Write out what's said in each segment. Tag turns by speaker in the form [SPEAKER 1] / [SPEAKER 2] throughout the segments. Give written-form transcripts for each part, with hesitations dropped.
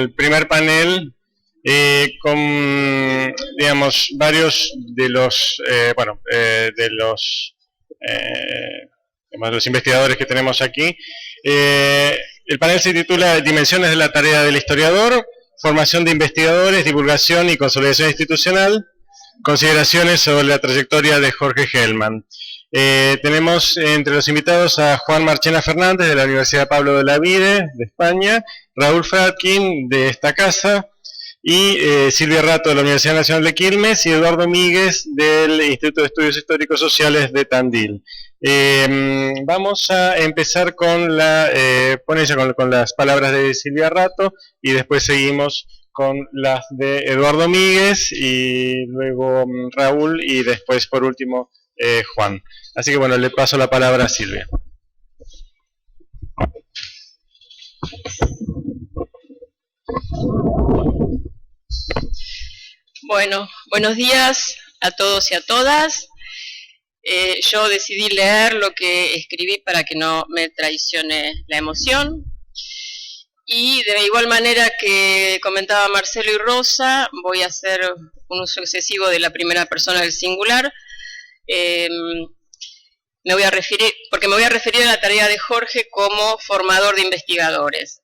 [SPEAKER 1] el primer panel con, digamos, varios de los, los investigadores que tenemos aquí. El panel se titula Dimensiones de la tarea del historiador, formación de investigadores, divulgación y consolidación institucional, consideraciones sobre la trayectoria de Jorge Gelman. Tenemos entre los invitados a Juan Marchena Fernández de la Universidad Pablo de Olavide de España, Raúl Fradkin de esta casa y Silvia Rato de la Universidad Nacional de Quilmes y Eduardo Míguez del Instituto de Estudios Históricos Sociales de Tandil. Vamos a empezar con la ponencia, con las palabras de Silvia Rato y después seguimos con las de Eduardo Míguez y luego Raúl y después por último Juan. Así que bueno, le paso la palabra a Silvia.
[SPEAKER 2] Bueno, buenos días a todos y a todas. Yo decidí leer lo que escribí para que no me traicione la emoción. Y de igual manera que comentaba Marcelo y Rosa, voy a hacer un uso excesivo de la primera persona del singular. Me voy a referir a la tarea de Jorge como formador de investigadores.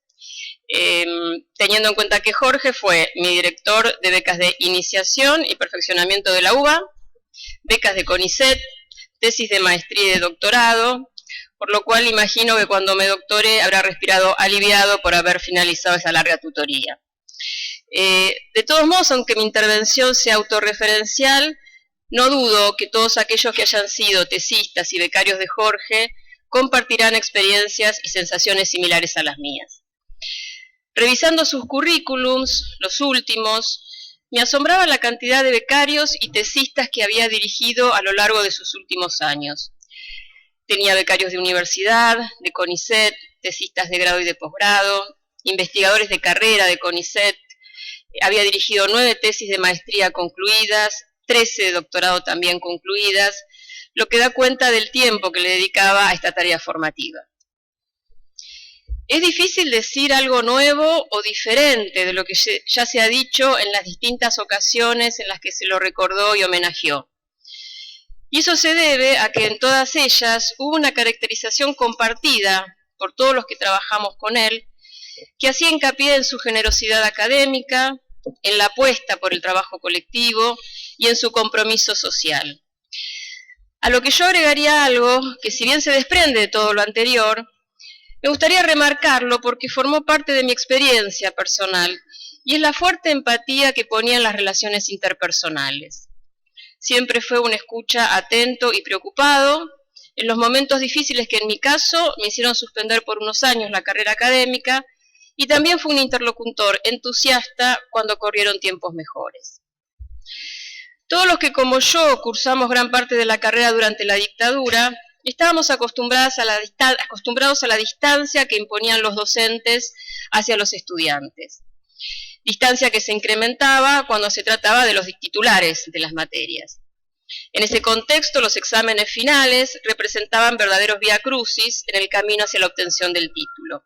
[SPEAKER 2] Teniendo en cuenta que Jorge fue mi director de becas de iniciación y perfeccionamiento de la UBA, becas de CONICET, tesis de maestría y de doctorado, por lo cual imagino que cuando me doctoré habrá respirado aliviado por haber finalizado esa larga tutoría. De todos modos, aunque mi intervención sea autorreferencial, no dudo que todos aquellos que hayan sido tesistas y becarios de Jorge compartirán experiencias y sensaciones similares a las mías. Revisando sus currículums, los últimos, me asombraba la cantidad de becarios y tesistas que había dirigido a lo largo de sus últimos años. Tenía becarios de universidad, de CONICET, tesistas de grado y de posgrado, investigadores de carrera de CONICET, había dirigido 9 tesis de maestría concluidas, 13 de doctorado también concluidas, lo que da cuenta del tiempo que le dedicaba a esta tarea formativa. Es difícil decir algo nuevo o diferente de lo que ya se ha dicho en las distintas ocasiones en las que se lo recordó y homenajeó. Y eso se debe a que en todas ellas hubo una caracterización compartida por todos los que trabajamos con él, que hacía hincapié en su generosidad académica, en la apuesta por el trabajo colectivo y en su compromiso social. A lo que yo agregaría algo que, si bien se desprende de todo lo anterior, me gustaría remarcarlo porque formó parte de mi experiencia personal y es la fuerte empatía que ponía en las relaciones interpersonales. Siempre fue un escucha atento y preocupado en los momentos difíciles que en mi caso me hicieron suspender por unos años la carrera académica y también fue un interlocutor entusiasta cuando corrieron tiempos mejores. Todos los que como yo cursamos gran parte de la carrera durante la dictadura, estábamos acostumbrados a la distancia que imponían los docentes hacia los estudiantes. Distancia que se incrementaba cuando se trataba de los titulares de las materias. En ese contexto, los exámenes finales representaban verdaderos vía crucis en el camino hacia la obtención del título.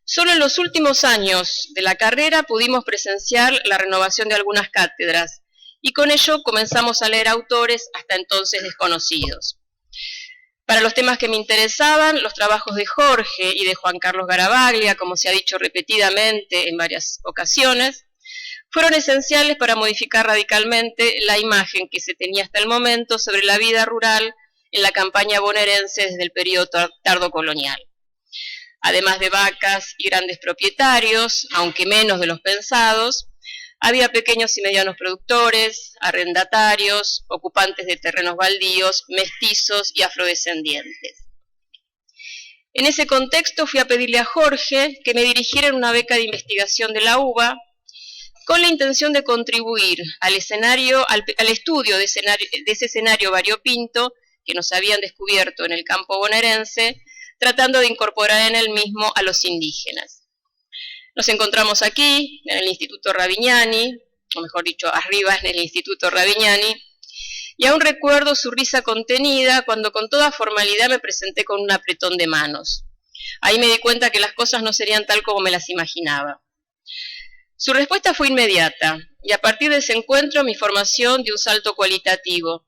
[SPEAKER 2] Solo en los últimos años de la carrera pudimos presenciar la renovación de algunas cátedras, y con ello comenzamos a leer autores hasta entonces desconocidos. Para los temas que me interesaban, los trabajos de Jorge y de Juan Carlos Garavaglia, como se ha dicho repetidamente en varias ocasiones, fueron esenciales para modificar radicalmente la imagen que se tenía hasta el momento sobre la vida rural en la campaña bonaerense desde el periodo tardocolonial. Además de vacas y grandes propietarios, aunque menos de los pensados, había pequeños y medianos productores, arrendatarios, ocupantes de terrenos baldíos, mestizos y afrodescendientes. En ese contexto fui a pedirle a Jorge que me dirigiera en una beca de investigación de la UBA con la intención de contribuir al estudio de ese escenario variopinto que nos habían descubierto en el campo bonaerense, tratando de incorporar en el mismo a los indígenas. Nos encontramos aquí, en el Instituto Ravignani, o mejor dicho, arriba en el Instituto Ravignani, y aún recuerdo su risa contenida cuando con toda formalidad me presenté con un apretón de manos. Ahí me di cuenta que las cosas no serían tal como me las imaginaba. Su respuesta fue inmediata, y a partir de ese encuentro mi formación dio un salto cualitativo.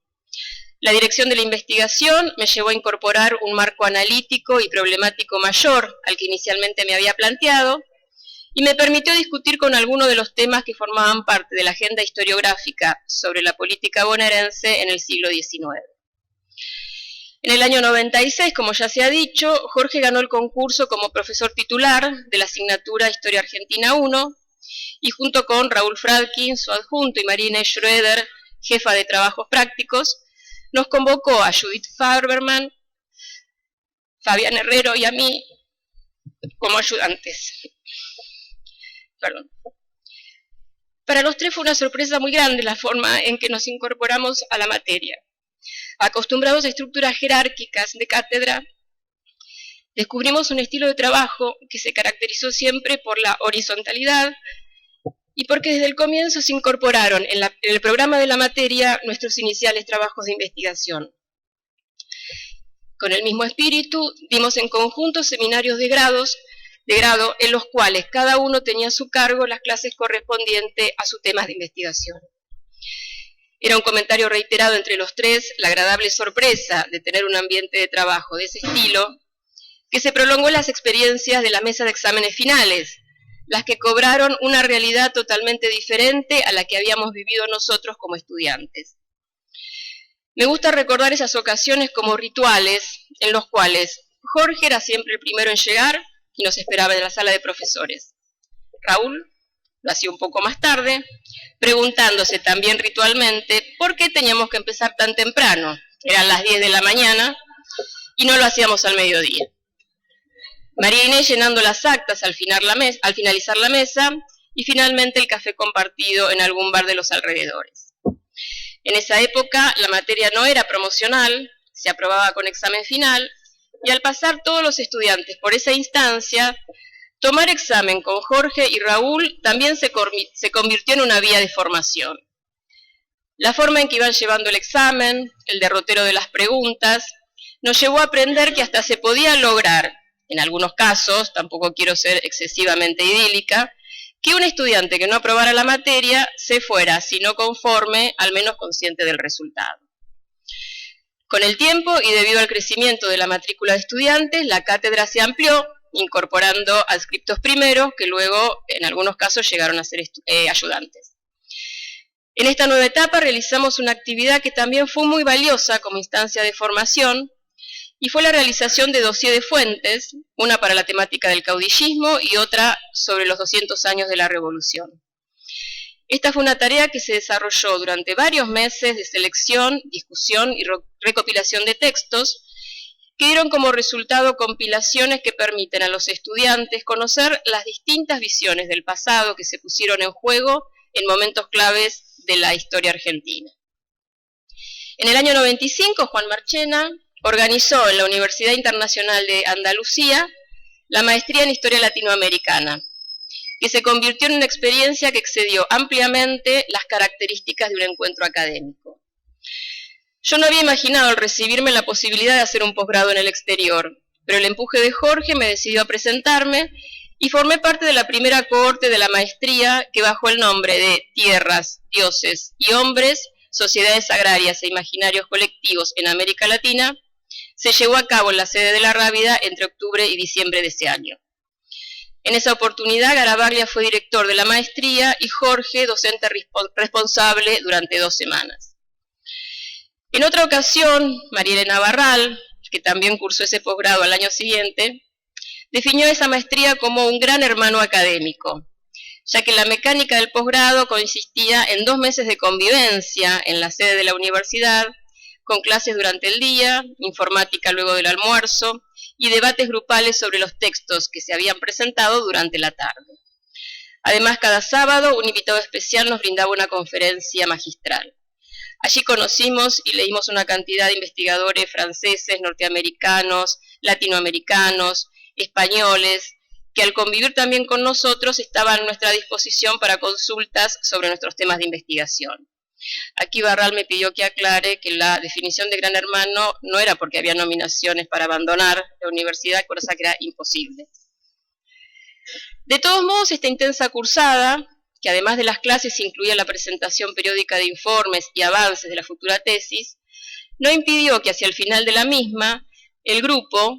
[SPEAKER 2] La dirección de la investigación me llevó a incorporar un marco analítico y problemático mayor al que inicialmente me había planteado, y me permitió discutir con algunos de los temas que formaban parte de la agenda historiográfica sobre la política bonaerense en el siglo XIX. En el año 96, como ya se ha dicho, Jorge ganó el concurso como profesor titular de la asignatura Historia Argentina 1, y junto con Raúl Fradkin, su adjunto, y Marina Schroeder, jefa de trabajos prácticos, nos convocó a Judith Faberman, Fabián Herrero y a mí como ayudantes. Perdón. Para los tres fue una sorpresa muy grande la forma en que nos incorporamos a la materia. Acostumbrados a estructuras jerárquicas de cátedra, descubrimos un estilo de trabajo que se caracterizó siempre por la horizontalidad y porque desde el comienzo se incorporaron en el programa de la materia nuestros iniciales trabajos de investigación. Con el mismo espíritu, dimos en conjunto seminarios de grado en los cuales cada uno tenía a su cargo las clases correspondientes a sus temas de investigación. Era un comentario reiterado entre los tres la agradable sorpresa de tener un ambiente de trabajo de ese estilo, que se prolongó en las experiencias de la mesa de exámenes finales, las que cobraron una realidad totalmente diferente a la que habíamos vivido nosotros como estudiantes. Me gusta recordar esas ocasiones como rituales en los cuales Jorge era siempre el primero en llegar y nos esperaba en la sala de profesores. Raúl lo hacía un poco más tarde, preguntándose también ritualmente por qué teníamos que empezar tan temprano. Eran las 10 de la mañana y no lo hacíamos al mediodía. María Inés llenando las actas al finalizar la mesa y finalmente el café compartido en algún bar de los alrededores. En esa época la materia no era promocional, se aprobaba con examen final, y al pasar todos los estudiantes por esa instancia, tomar examen con Jorge y Raúl también se convirtió en una vía de formación. La forma en que iban llevando el examen, el derrotero de las preguntas, nos llevó a aprender que hasta se podía lograr, en algunos casos, tampoco quiero ser excesivamente idílica, que un estudiante que no aprobara la materia se fuera, si no conforme, al menos consciente del resultado. Con el tiempo y debido al crecimiento de la matrícula de estudiantes, la cátedra se amplió, incorporando adscriptos primeros que luego, en algunos casos, llegaron a ser ayudantes. En esta nueva etapa realizamos una actividad que también fue muy valiosa como instancia de formación, y fue la realización de dossier de fuentes, una para la temática del caudillismo y otra sobre los 200 años de la Revolución. Esta fue una tarea que se desarrolló durante varios meses de selección, discusión y recopilación de textos, que dieron como resultado compilaciones que permiten a los estudiantes conocer las distintas visiones del pasado que se pusieron en juego en momentos claves de la historia argentina. En el año 95, Juan Marchena organizó en la Universidad Internacional de Andalucía la maestría en Historia Latinoamericana, que se convirtió en una experiencia que excedió ampliamente las características de un encuentro académico. Yo no había imaginado al recibirme la posibilidad de hacer un posgrado en el exterior, pero el empuje de Jorge me decidió a presentarme y formé parte de la primera cohorte de la maestría que bajo el nombre de Tierras, Dioses y Hombres, Sociedades Agrarias e Imaginarios Colectivos en América Latina, se llevó a cabo en la sede de la Rábida entre octubre y diciembre de ese año. En esa oportunidad, Garavaglia fue director de la maestría y Jorge, docente responsable durante 2 semanas. En otra ocasión, María Elena Barral, que también cursó ese posgrado al año siguiente, definió esa maestría como un gran hermano académico, ya que la mecánica del posgrado consistía en 2 meses de convivencia en la sede de la universidad, con clases durante el día, informática luego del almuerzo, y debates grupales sobre los textos que se habían presentado durante la tarde. Además, cada sábado un invitado especial nos brindaba una conferencia magistral. Allí conocimos y leímos una cantidad de investigadores franceses, norteamericanos, latinoamericanos, españoles, que al convivir también con nosotros estaban a nuestra disposición para consultas sobre nuestros temas de investigación. Aquí Barral me pidió que aclare que la definición de gran hermano no era porque había nominaciones para abandonar la universidad, cosa que era imposible. De todos modos, esta intensa cursada que además de las clases incluía la presentación periódica de informes y avances de la futura tesis, no impidió que hacia el final de la misma, el grupo,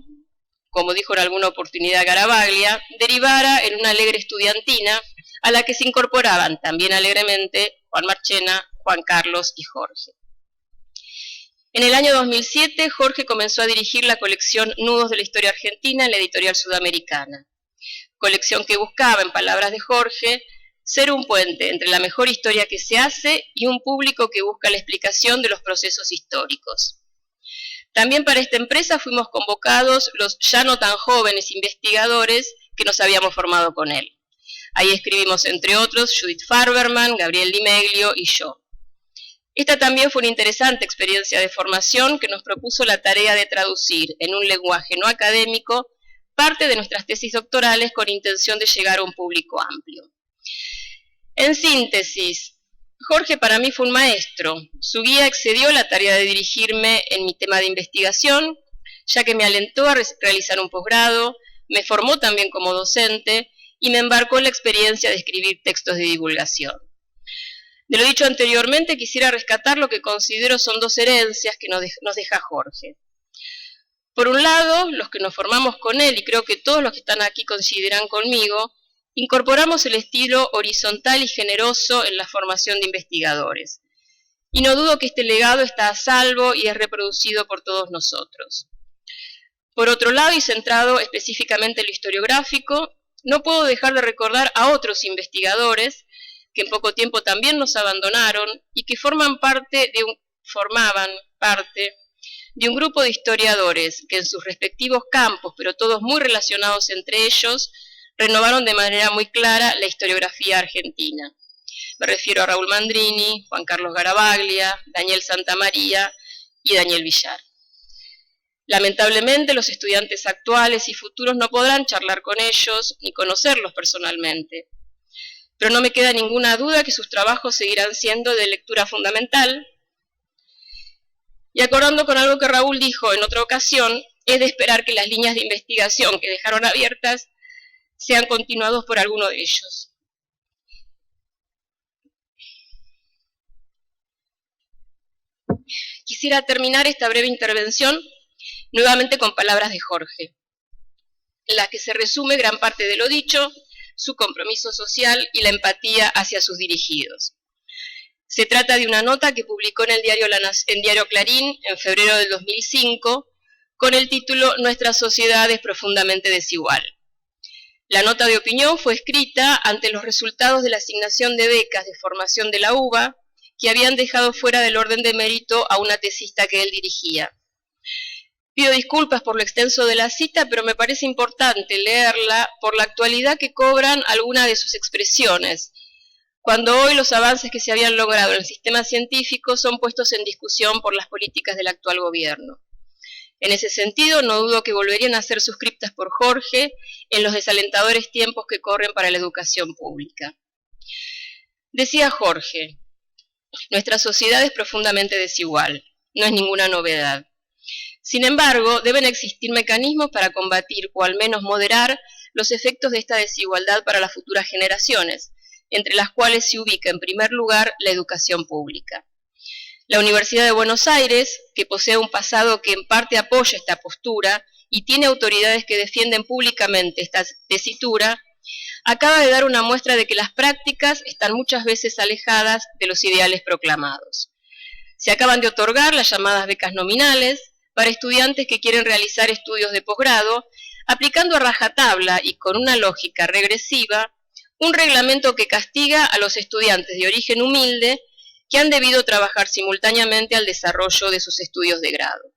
[SPEAKER 2] como dijo en alguna oportunidad Garavaglia, derivara en una alegre estudiantina a la que se incorporaban también alegremente Juan Marchena, Juan Carlos y Jorge. En el año 2007, Jorge comenzó a dirigir la colección Nudos de la Historia Argentina en la editorial Sudamericana, colección que buscaba, en palabras de Jorge, ser un puente entre la mejor historia que se hace y un público que busca la explicación de los procesos históricos. También para esta empresa fuimos convocados los ya no tan jóvenes investigadores que nos habíamos formado con él. Ahí escribimos, entre otros, Judith Farberman, Gabriel Di Meglio y yo. Esta también fue una interesante experiencia de formación que nos propuso la tarea de traducir en un lenguaje no académico parte de nuestras tesis doctorales con intención de llegar a un público amplio. En síntesis, Jorge para mí fue un maestro. Su guía excedió la tarea de dirigirme en mi tema de investigación, ya que me alentó a realizar un posgrado, me formó también como docente y me embarcó en la experiencia de escribir textos de divulgación. De lo dicho anteriormente, quisiera rescatar lo que considero son dos herencias que nos deja Jorge. Por un lado, los que nos formamos con él, y creo que todos los que están aquí coincidirán conmigo, incorporamos el estilo horizontal y generoso en la formación de investigadores. Y no dudo que este legado está a salvo y es reproducido por todos nosotros. Por otro lado, y centrado específicamente en lo historiográfico, no puedo dejar de recordar a otros investigadores que en poco tiempo también nos abandonaron y que formaban parte de un grupo de historiadores que en sus respectivos campos, pero todos muy relacionados entre ellos, renovaron de manera muy clara la historiografía argentina. Me refiero a Raúl Mandrini, Juan Carlos Garavaglia, Daniel Santamaría y Daniel Villar. Lamentablemente, los estudiantes actuales y futuros no podrán charlar con ellos ni conocerlos personalmente, pero no me queda ninguna duda que sus trabajos seguirán siendo de lectura fundamental. Y acordando con algo que Raúl dijo en otra ocasión, es de esperar que las líneas de investigación que dejaron abiertas sean continuados por alguno de ellos. Quisiera terminar esta breve intervención nuevamente con palabras de Jorge, en las que se resume gran parte de lo dicho, su compromiso social y la empatía hacia sus dirigidos. Se trata de una nota que publicó en el diario Clarín en febrero del 2005 con el título Nuestra sociedad es profundamente desigual. La nota de opinión fue escrita ante los resultados de la asignación de becas de formación de la UBA que habían dejado fuera del orden de mérito a una tesista que él dirigía. Pido disculpas por lo extenso de la cita, pero me parece importante leerla por la actualidad que cobran algunas de sus expresiones, cuando hoy los avances que se habían logrado en el sistema científico son puestos en discusión por las políticas del actual gobierno. En ese sentido, no dudo que volverían a ser suscriptas por Jorge en los desalentadores tiempos que corren para la educación pública. Decía Jorge, nuestra sociedad es profundamente desigual, no es ninguna novedad. Sin embargo, deben existir mecanismos para combatir o al menos moderar los efectos de esta desigualdad para las futuras generaciones, entre las cuales se ubica en primer lugar la educación pública. La Universidad de Buenos Aires, que posee un pasado que en parte apoya esta postura y tiene autoridades que defienden públicamente esta tesitura, acaba de dar una muestra de que las prácticas están muchas veces alejadas de los ideales proclamados. Se acaban de otorgar las llamadas becas nominales para estudiantes que quieren realizar estudios de posgrado, aplicando a rajatabla y con una lógica regresiva un reglamento que castiga a los estudiantes de origen humilde que han debido trabajar simultáneamente al desarrollo de sus estudios de grado.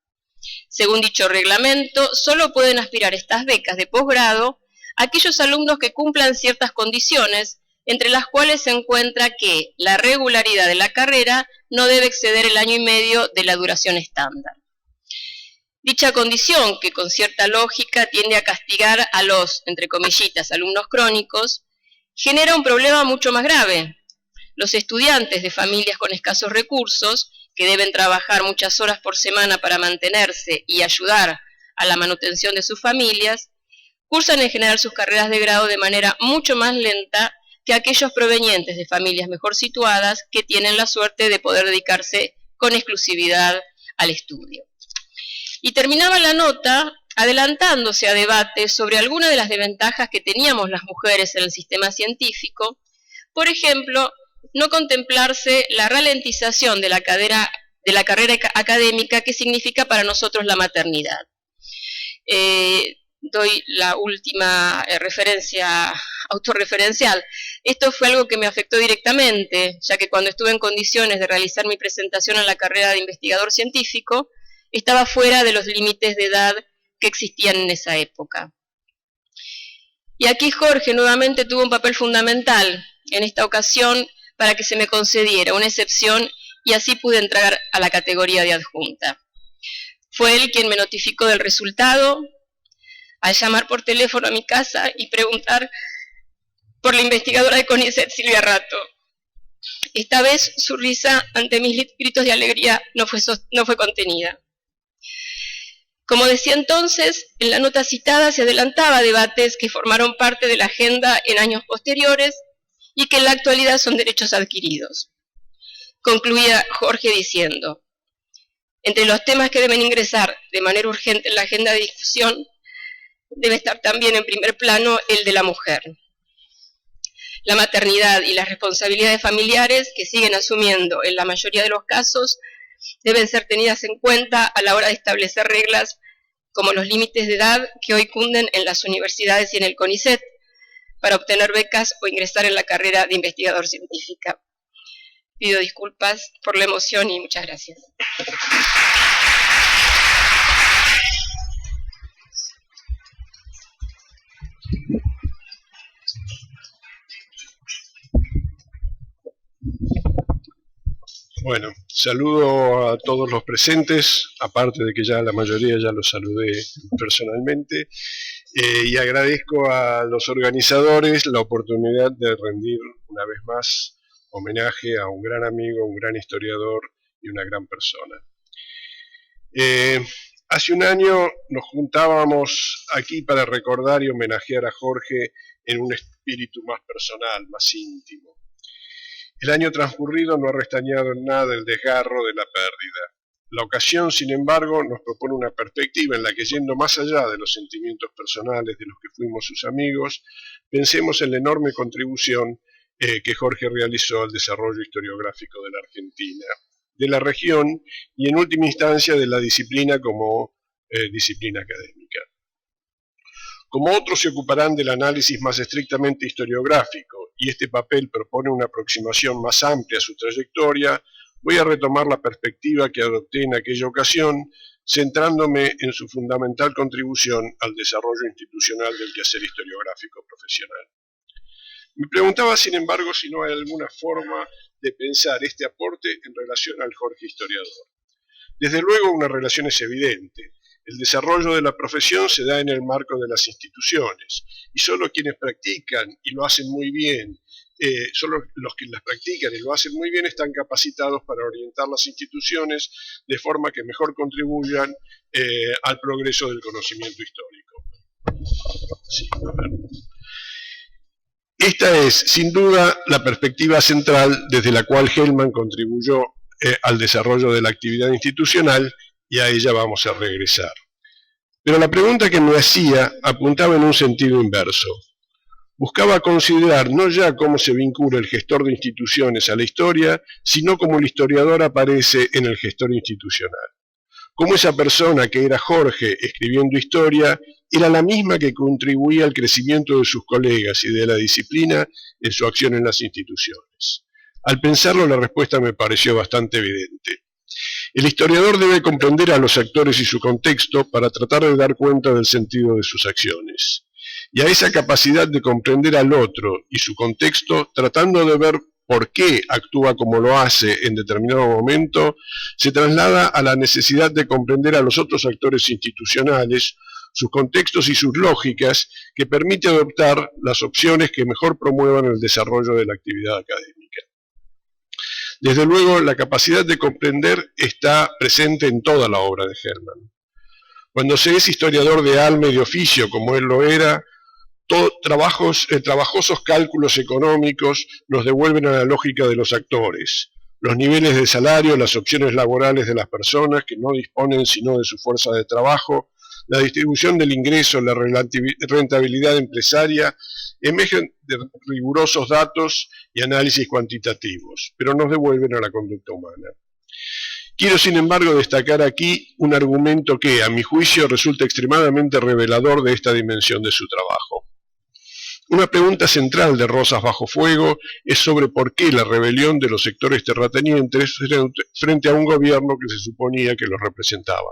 [SPEAKER 2] Según dicho reglamento, solo pueden aspirar estas becas de posgrado aquellos alumnos que cumplan ciertas condiciones, entre las cuales se encuentra que la regularidad de la carrera no debe exceder el año y medio de la duración estándar. Dicha condición, que con cierta lógica tiende a castigar a los, entre comillitas, alumnos crónicos, genera un problema mucho más grave. Los estudiantes de familias con escasos recursos, que deben trabajar muchas horas por semana para mantenerse y ayudar a la manutención de sus familias, cursan en general sus carreras de grado de manera mucho más lenta que aquellos provenientes de familias mejor situadas que tienen la suerte de poder dedicarse con exclusividad al estudio. Y terminaba la nota adelantándose a debates sobre algunas de las desventajas que teníamos las mujeres en el sistema científico, por ejemplo, no contemplarse la ralentización de la carrera académica que significa para nosotros la maternidad. Doy la última referencia autorreferencial. Esto fue algo que me afectó directamente, ya que cuando estuve en condiciones de realizar mi presentación en la carrera de investigador científico, estaba fuera de los límites de edad que existían en esa época. Y aquí Jorge nuevamente tuvo un papel fundamental en esta ocasión para que se me concediera una excepción y así pude entrar a la categoría de adjunta. Fue él quien me notificó del resultado, al llamar por teléfono a mi casa y preguntar por la investigadora de CONICET, Silvia Rato. Esta vez su risa ante mis gritos de alegría no fue contenida. Como decía entonces, en la nota citada se adelantaba debates que formaron parte de la agenda en años posteriores y que en la actualidad son derechos adquiridos. Concluía Jorge diciendo: entre los temas que deben ingresar de manera urgente en la agenda de discusión, debe estar también en primer plano el de la mujer. La maternidad y las responsabilidades familiares que siguen asumiendo en la mayoría de los casos deben ser tenidas en cuenta a la hora de establecer reglas como los límites de edad que hoy cunden en las universidades y en el CONICET para obtener becas o ingresar en la carrera de investigador científica. Pido disculpas por la emoción y muchas gracias.
[SPEAKER 3] Bueno, saludo a todos los presentes, aparte de que ya la mayoría ya los saludé personalmente, y agradezco a los organizadores la oportunidad de rendir una vez más homenaje a un gran amigo, un gran historiador y una gran persona. Hace un año nos juntábamos aquí para recordar y homenajear a Jorge en un espíritu más personal, más íntimo. El año transcurrido no ha restañado en nada el desgarro de la pérdida. La ocasión, sin embargo, nos propone una perspectiva en la que, yendo más allá de los sentimientos personales de los que fuimos sus amigos, pensemos en la enorme contribución que Jorge realizó al desarrollo historiográfico de la Argentina, de la región y, en última instancia, de la disciplina como disciplina académica. Como otros se ocuparán del análisis más estrictamente historiográfico, y este papel propone una aproximación más amplia a su trayectoria, voy a retomar la perspectiva que adopté en aquella ocasión, centrándome en su fundamental contribución al desarrollo institucional del quehacer historiográfico profesional. Me preguntaba, sin embargo, si no hay alguna forma de pensar este aporte en relación al Jorge historiador. Desde luego, una relación es evidente. El desarrollo de la profesión se da en el marco de las instituciones, y solo quienes practican y lo hacen muy bien, solo los que las practican y lo hacen muy bien están capacitados para orientar las instituciones de forma que mejor contribuyan al progreso del conocimiento histórico. Sí, esta es, sin duda, la perspectiva central desde la cual Hellman contribuyó al desarrollo de la actividad institucional, y a ella vamos a regresar. Pero la pregunta que me hacía apuntaba en un sentido inverso. Buscaba considerar no ya cómo se vincula el gestor de instituciones a la historia, sino cómo el historiador aparece en el gestor institucional. Cómo esa persona que era Jorge escribiendo historia era la misma que contribuía al crecimiento de sus colegas y de la disciplina en su acción en las instituciones. Al pensarlo, la respuesta me pareció bastante evidente. El historiador debe comprender a los actores y su contexto para tratar de dar cuenta del sentido de sus acciones. Y a esa capacidad de comprender al otro y su contexto, tratando de ver por qué actúa como lo hace en determinado momento, se traslada a la necesidad de comprender a los otros actores institucionales, sus contextos y sus lógicas, que permite adoptar las opciones que mejor promuevan el desarrollo de la actividad académica. Desde luego, la capacidad de comprender está presente en toda la obra de Hellman. Cuando se es historiador de alma y de oficio, como él lo era, Trabajosos cálculos económicos nos devuelven a la lógica de los actores. Los niveles de salario, las opciones laborales de las personas que no disponen sino de su fuerza de trabajo, la distribución del ingreso, la rentabilidad empresaria, emergen de rigurosos datos y análisis cuantitativos, pero nos devuelven a la conducta humana. Quiero, sin embargo, destacar aquí un argumento que, a mi juicio, resulta extremadamente revelador de esta dimensión de su trabajo. Una pregunta central de Rosas bajo fuego es sobre por qué la rebelión de los sectores terratenientes frente a un gobierno que se suponía que los representaba.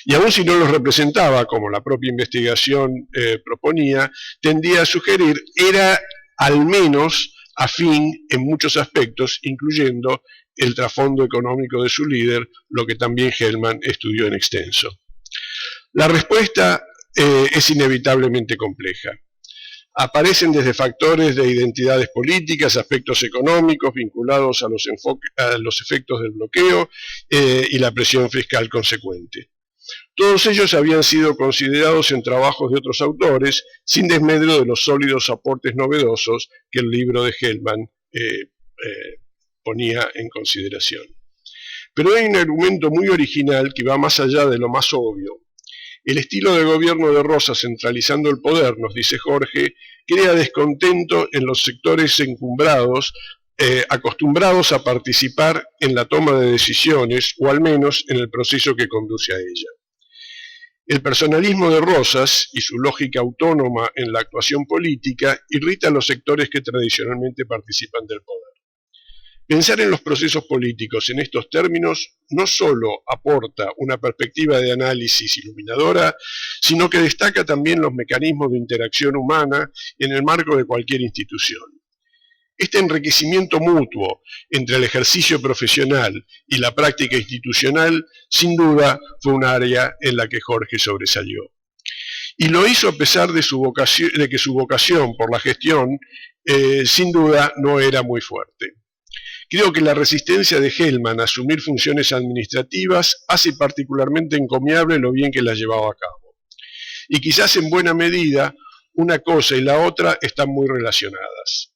[SPEAKER 3] Y aun si no los representaba, como la propia investigación proponía, tendía a sugerir, era al menos afín en muchos aspectos, incluyendo el trasfondo económico de su líder, lo que también Hellman estudió en extenso. La respuesta es inevitablemente compleja. Aparecen desde factores de identidades políticas, aspectos económicos vinculados a los efectos del bloqueo y la presión fiscal consecuente. Todos ellos habían sido considerados en trabajos de otros autores, sin desmedro de los sólidos aportes novedosos que el libro de Hellman ponía en consideración. Pero hay un argumento muy original que va más allá de lo más obvio. El estilo de gobierno de Rosas centralizando el poder, nos dice Jorge, crea descontento en los sectores encumbrados, acostumbrados a participar en la toma de decisiones, o al menos en el proceso que conduce a ella. El personalismo de Rosas y su lógica autónoma en la actuación política irrita a los sectores que tradicionalmente participan del poder. Pensar en los procesos políticos en estos términos no solo aporta una perspectiva de análisis iluminadora, sino que destaca también los mecanismos de interacción humana en el marco de cualquier institución. Este enriquecimiento mutuo entre el ejercicio profesional y la práctica institucional, sin duda, fue un área en la que Jorge sobresalió. Y lo hizo a pesar de que su vocación por la gestión, sin duda, no era muy fuerte. Creo que la resistencia de Hellman a asumir funciones administrativas hace particularmente encomiable lo bien que las llevaba a cabo. Y quizás en buena medida, una cosa y la otra están muy relacionadas.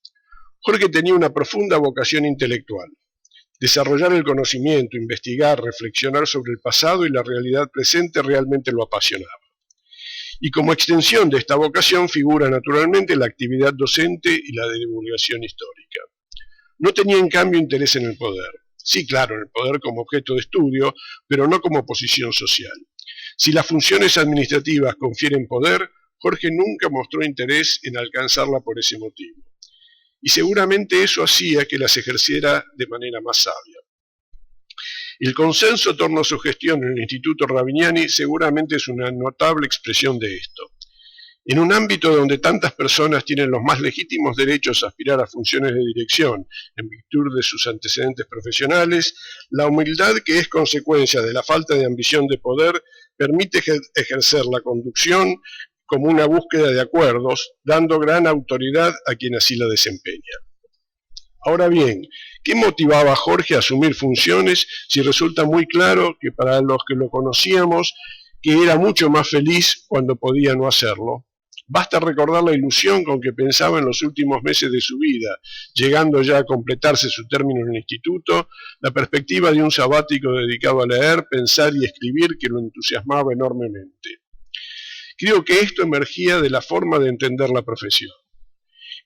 [SPEAKER 3] Jorge tenía una profunda vocación intelectual. Desarrollar el conocimiento, investigar, reflexionar sobre el pasado y la realidad presente realmente lo apasionaba. Y como extensión de esta vocación figura naturalmente la actividad docente y la de divulgación histórica. No tenía en cambio interés en el poder. Sí, claro, en el poder como objeto de estudio, pero no como posición social. Si las funciones administrativas confieren poder, Jorge nunca mostró interés en alcanzarla por ese motivo. Y seguramente eso hacía que las ejerciera de manera más sabia. El consenso en torno a su gestión en el Instituto Ravignani seguramente es una notable expresión de esto. En un ámbito donde tantas personas tienen los más legítimos derechos a aspirar a funciones de dirección en virtud de sus antecedentes profesionales, la humildad que es consecuencia de la falta de ambición de poder permite ejercer la conducción como una búsqueda de acuerdos, dando gran autoridad a quien así la desempeña. Ahora bien, ¿qué motivaba a Jorge a asumir funciones si resulta muy claro que para los que lo conocíamos, que era mucho más feliz cuando podía no hacerlo? Basta recordar la ilusión con que pensaba en los últimos meses de su vida, llegando ya a completarse su término en el instituto, la perspectiva de un sabático dedicado a leer, pensar y escribir que lo entusiasmaba enormemente. Creo que esto emergía de la forma de entender la profesión.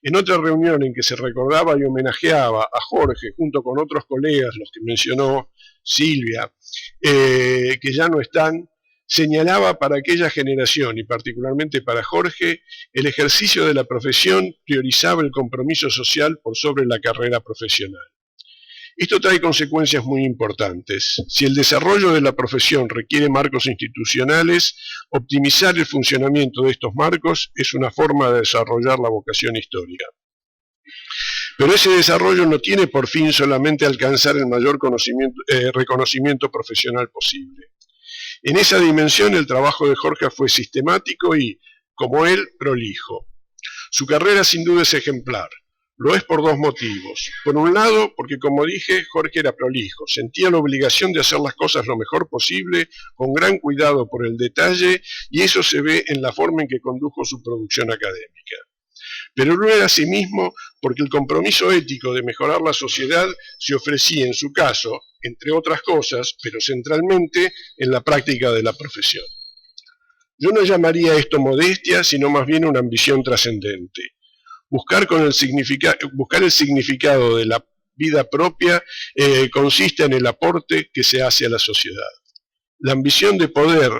[SPEAKER 3] En otra reunión en que se recordaba y homenajeaba a Jorge junto con otros colegas, los que mencionó Silvia, que ya no están, señalaba para aquella generación y particularmente para Jorge, el ejercicio de la profesión priorizaba el compromiso social por sobre la carrera profesional. Esto trae consecuencias muy importantes. Si el desarrollo de la profesión requiere marcos institucionales, optimizar el funcionamiento de estos marcos es una forma de desarrollar la vocación histórica. Pero ese desarrollo no tiene por fin solamente alcanzar el mayor reconocimiento profesional posible. En esa dimensión el trabajo de Jorge fue sistemático y, como él, prolijo. Su carrera sin duda es ejemplar. Lo es por dos motivos. Por un lado, porque como dije, Jorge era prolijo, sentía la obligación de hacer las cosas lo mejor posible, con gran cuidado por el detalle, y eso se ve en la forma en que condujo su producción académica. Pero lo era asimismo porque el compromiso ético de mejorar la sociedad se ofrecía en su caso, entre otras cosas, pero centralmente, en la práctica de la profesión. Yo no llamaría esto modestia, sino más bien una ambición trascendente. Buscar el significado de la vida propia consiste en el aporte que se hace a la sociedad. La ambición de poder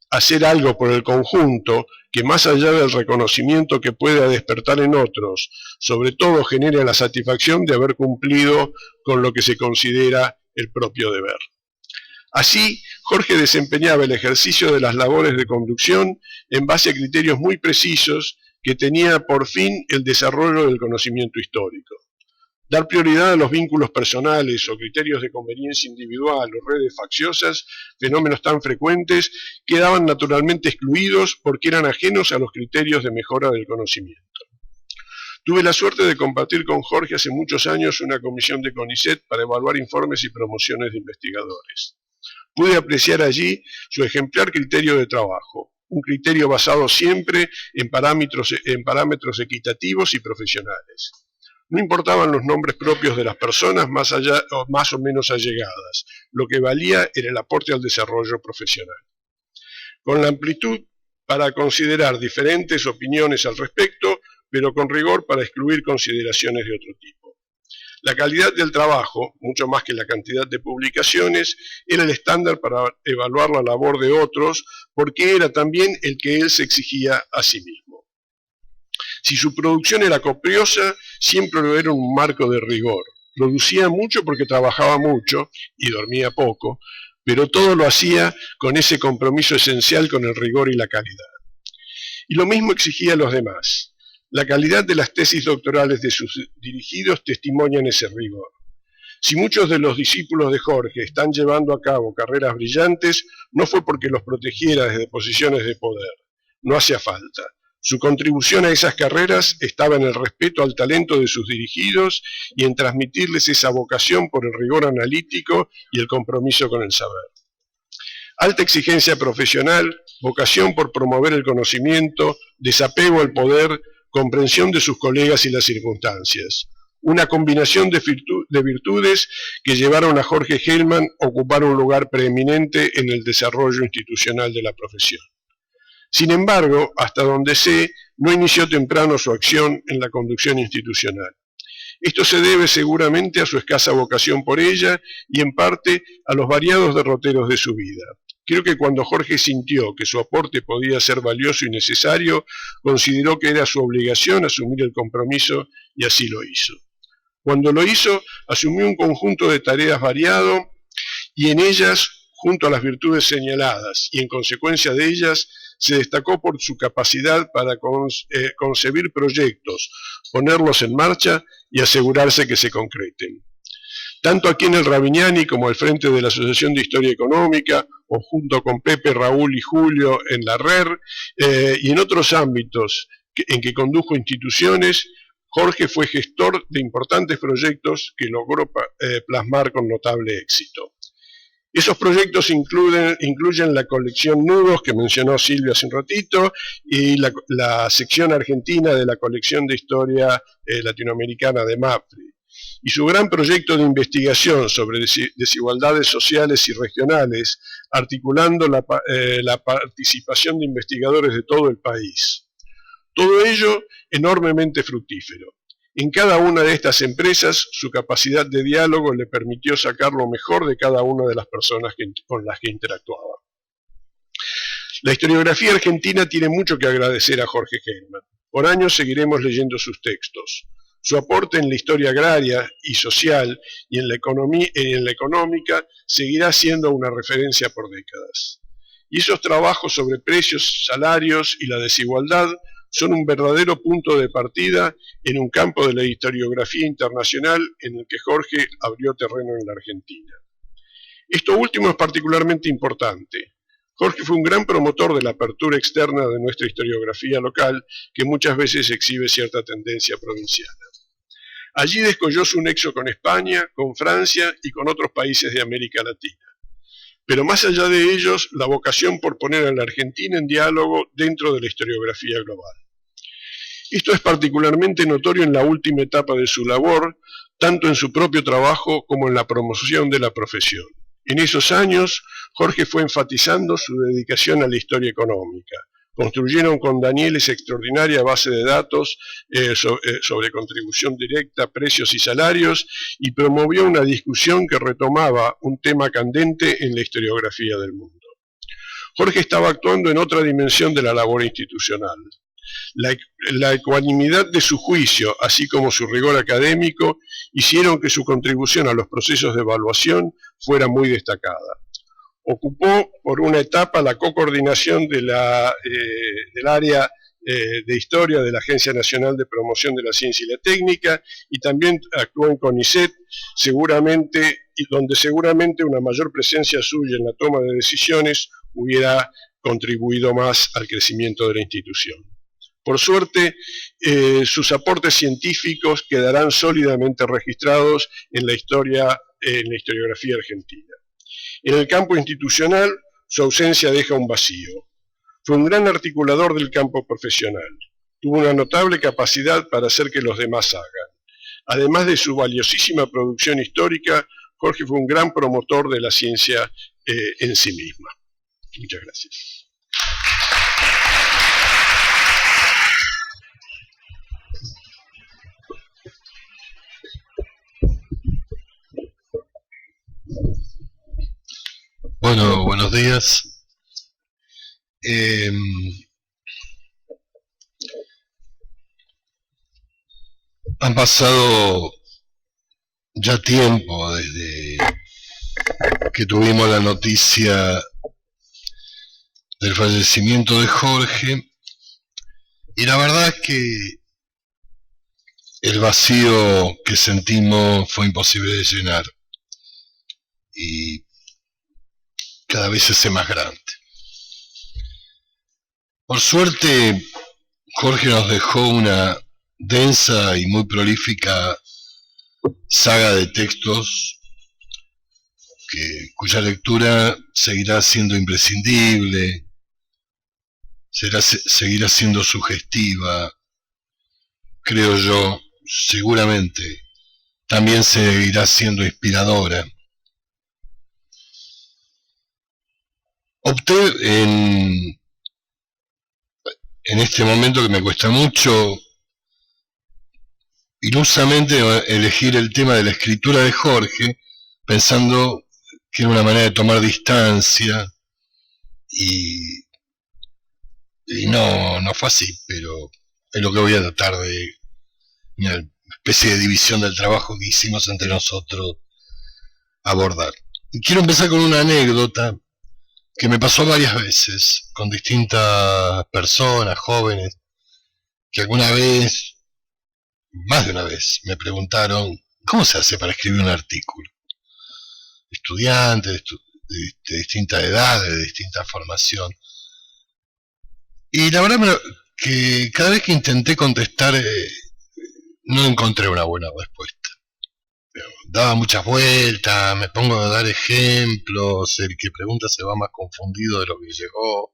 [SPEAKER 3] hacer algo por el conjunto, que más allá del reconocimiento que pueda despertar en otros, sobre todo genera la satisfacción de haber cumplido con lo que se considera el propio deber. Así, Jorge desempeñaba el ejercicio de las labores de conducción en base a criterios muy precisos que tenía por fin el desarrollo del conocimiento histórico. Dar prioridad a los vínculos personales o criterios de conveniencia individual o redes facciosas, fenómenos tan frecuentes, quedaban naturalmente excluidos porque eran ajenos a los criterios de mejora del conocimiento. Tuve la suerte de compartir con Jorge hace muchos años una comisión de CONICET para evaluar informes y promociones de investigadores. Pude apreciar allí su ejemplar criterio de trabajo, un criterio basado siempre en parámetros equitativos y profesionales. No importaban los nombres propios de las personas más o menos allegadas, lo que valía era el aporte al desarrollo profesional. Con la amplitud para considerar diferentes opiniones al respecto, pero con rigor para excluir consideraciones de otro tipo. La calidad del trabajo, mucho más que la cantidad de publicaciones, era el estándar para evaluar la labor de otros, porque era también el que él se exigía a sí mismo. Si su producción era copiosa, siempre lo era un marco de rigor. Producía mucho porque trabajaba mucho y dormía poco, pero todo lo hacía con ese compromiso esencial con el rigor y la calidad. Y lo mismo exigía a los demás. La calidad de las tesis doctorales de sus dirigidos testimonian ese rigor. Si muchos de los discípulos de Jorge están llevando a cabo carreras brillantes, no fue porque los protegiera desde posiciones de poder. No hacía falta. Su contribución a esas carreras estaba en el respeto al talento de sus dirigidos y en transmitirles esa vocación por el rigor analítico y el compromiso con el saber. Alta exigencia profesional, vocación por promover el conocimiento, desapego al poder, comprensión de sus colegas y las circunstancias. Una combinación de virtudes que llevaron a Jorge Hellman a ocupar un lugar preeminente en el desarrollo institucional de la profesión. Sin embargo, hasta donde sé, no inició temprano su acción en la conducción institucional. Esto se debe seguramente a su escasa vocación por ella y en parte a los variados derroteros de su vida. Creo que cuando Jorge sintió que su aporte podía ser valioso y necesario, consideró que era su obligación asumir el compromiso y así lo hizo. Cuando lo hizo, asumió un conjunto de tareas variado y en ellas, junto a las virtudes señaladas y en consecuencia de ellas, se destacó por su capacidad para concebir proyectos, ponerlos en marcha y asegurarse que se concreten. Tanto aquí en el Ravignani como al frente de la Asociación de Historia Económica, o junto con Pepe, Raúl y Julio en la RER, y en otros ámbitos en que condujo instituciones, Jorge fue gestor de importantes proyectos que logró plasmar con notable éxito. Esos proyectos incluyen la colección Nudos, que mencionó Silvia hace un ratito, y la sección argentina de la colección de historia latinoamericana de MAPFRE. Y su gran proyecto de investigación sobre desigualdades sociales y regionales, articulando la participación de investigadores de todo el país. Todo ello enormemente fructífero. En cada una de estas empresas, su capacidad de diálogo le permitió sacar lo mejor de cada una de las personas con las que interactuaba. La historiografía argentina tiene mucho que agradecer a Jorge Hellman. Por años seguiremos leyendo sus textos. Su aporte en la historia agraria y social y en la económica seguirá siendo una referencia por décadas. Y esos trabajos sobre precios, salarios y la desigualdad son un verdadero punto de partida en un campo de la historiografía internacional en el que Jorge abrió terreno en la Argentina. Esto último es particularmente importante. Jorge fue un gran promotor de la apertura externa de nuestra historiografía local, que muchas veces exhibe cierta tendencia provinciana. Allí descolló su nexo con España, con Francia y con otros países de América Latina. Pero más allá de ellos, la vocación por poner a la Argentina en diálogo dentro de la historiografía global. Esto es particularmente notorio en la última etapa de su labor, tanto en su propio trabajo como en la promoción de la profesión. En esos años, Jorge fue enfatizando su dedicación a la historia económica. Construyeron con Daniel esa extraordinaria base de datos sobre contribución directa, precios y salarios, y promovió una discusión que retomaba un tema candente en la historiografía del mundo. Jorge estaba actuando en otra dimensión de la labor institucional. La ecuanimidad de su juicio, así como su rigor académico, hicieron que su contribución a los procesos de evaluación fuera muy destacada. Ocupó por una etapa la coordinación del área de historia de la Agencia Nacional de Promoción de la Ciencia y la Técnica, y también actuó en CONICET, donde seguramente una mayor presencia suya en la toma de decisiones hubiera contribuido más al crecimiento de la institución. Por suerte, sus aportes científicos quedarán sólidamente registrados en la historiografía argentina. En el campo institucional, su ausencia deja un vacío. Fue un gran articulador del campo profesional. Tuvo una notable capacidad para hacer que los demás hagan. Además de su valiosísima producción histórica, Jorge fue un gran promotor de la ciencia en sí misma. Muchas gracias.
[SPEAKER 4] Bueno, buenos días. Han pasado ya tiempo desde que tuvimos la noticia del fallecimiento de Jorge, y la verdad es que el vacío que sentimos fue imposible de llenar y cada vez se hace más grande. Por suerte, Jorge nos dejó una densa y muy prolífica saga de textos cuya lectura seguirá siendo imprescindible, seguirá siendo sugestiva, creo yo, seguramente también seguirá siendo inspiradora. Opté en este momento, que me cuesta mucho, ilusamente elegir el tema de la escritura de Jorge, pensando que era una manera de tomar distancia, y no fue así, pero es lo que voy a tratar de, una especie de división del trabajo que hicimos entre nosotros, abordar. Y quiero empezar con una anécdota que me pasó varias veces con distintas personas, jóvenes, que alguna vez, más de una vez, me preguntaron, ¿cómo se hace para escribir un artículo? Estudiantes de distinta edad, de distinta formación. Y la verdad que cada vez que intenté contestar, no encontré una buena respuesta. Daba muchas vueltas, me pongo a dar ejemplos, el que pregunta se va más confundido de lo que llegó.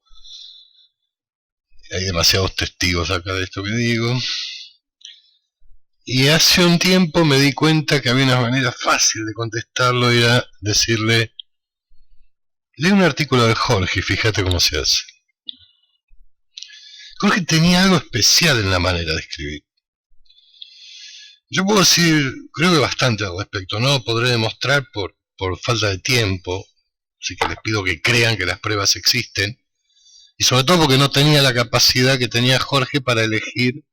[SPEAKER 4] Hay demasiados testigos acá de esto que digo. Y hace un tiempo me di cuenta que había una manera fácil de contestarlo, y era decirle, lee un artículo de Jorge y fíjate cómo se hace. Jorge tenía algo especial en la manera de escribir. Yo puedo decir, creo que bastante al respecto, no podré demostrar por falta de tiempo, así que les pido que crean que las pruebas existen, y sobre todo porque no tenía la capacidad que tenía Jorge para elegir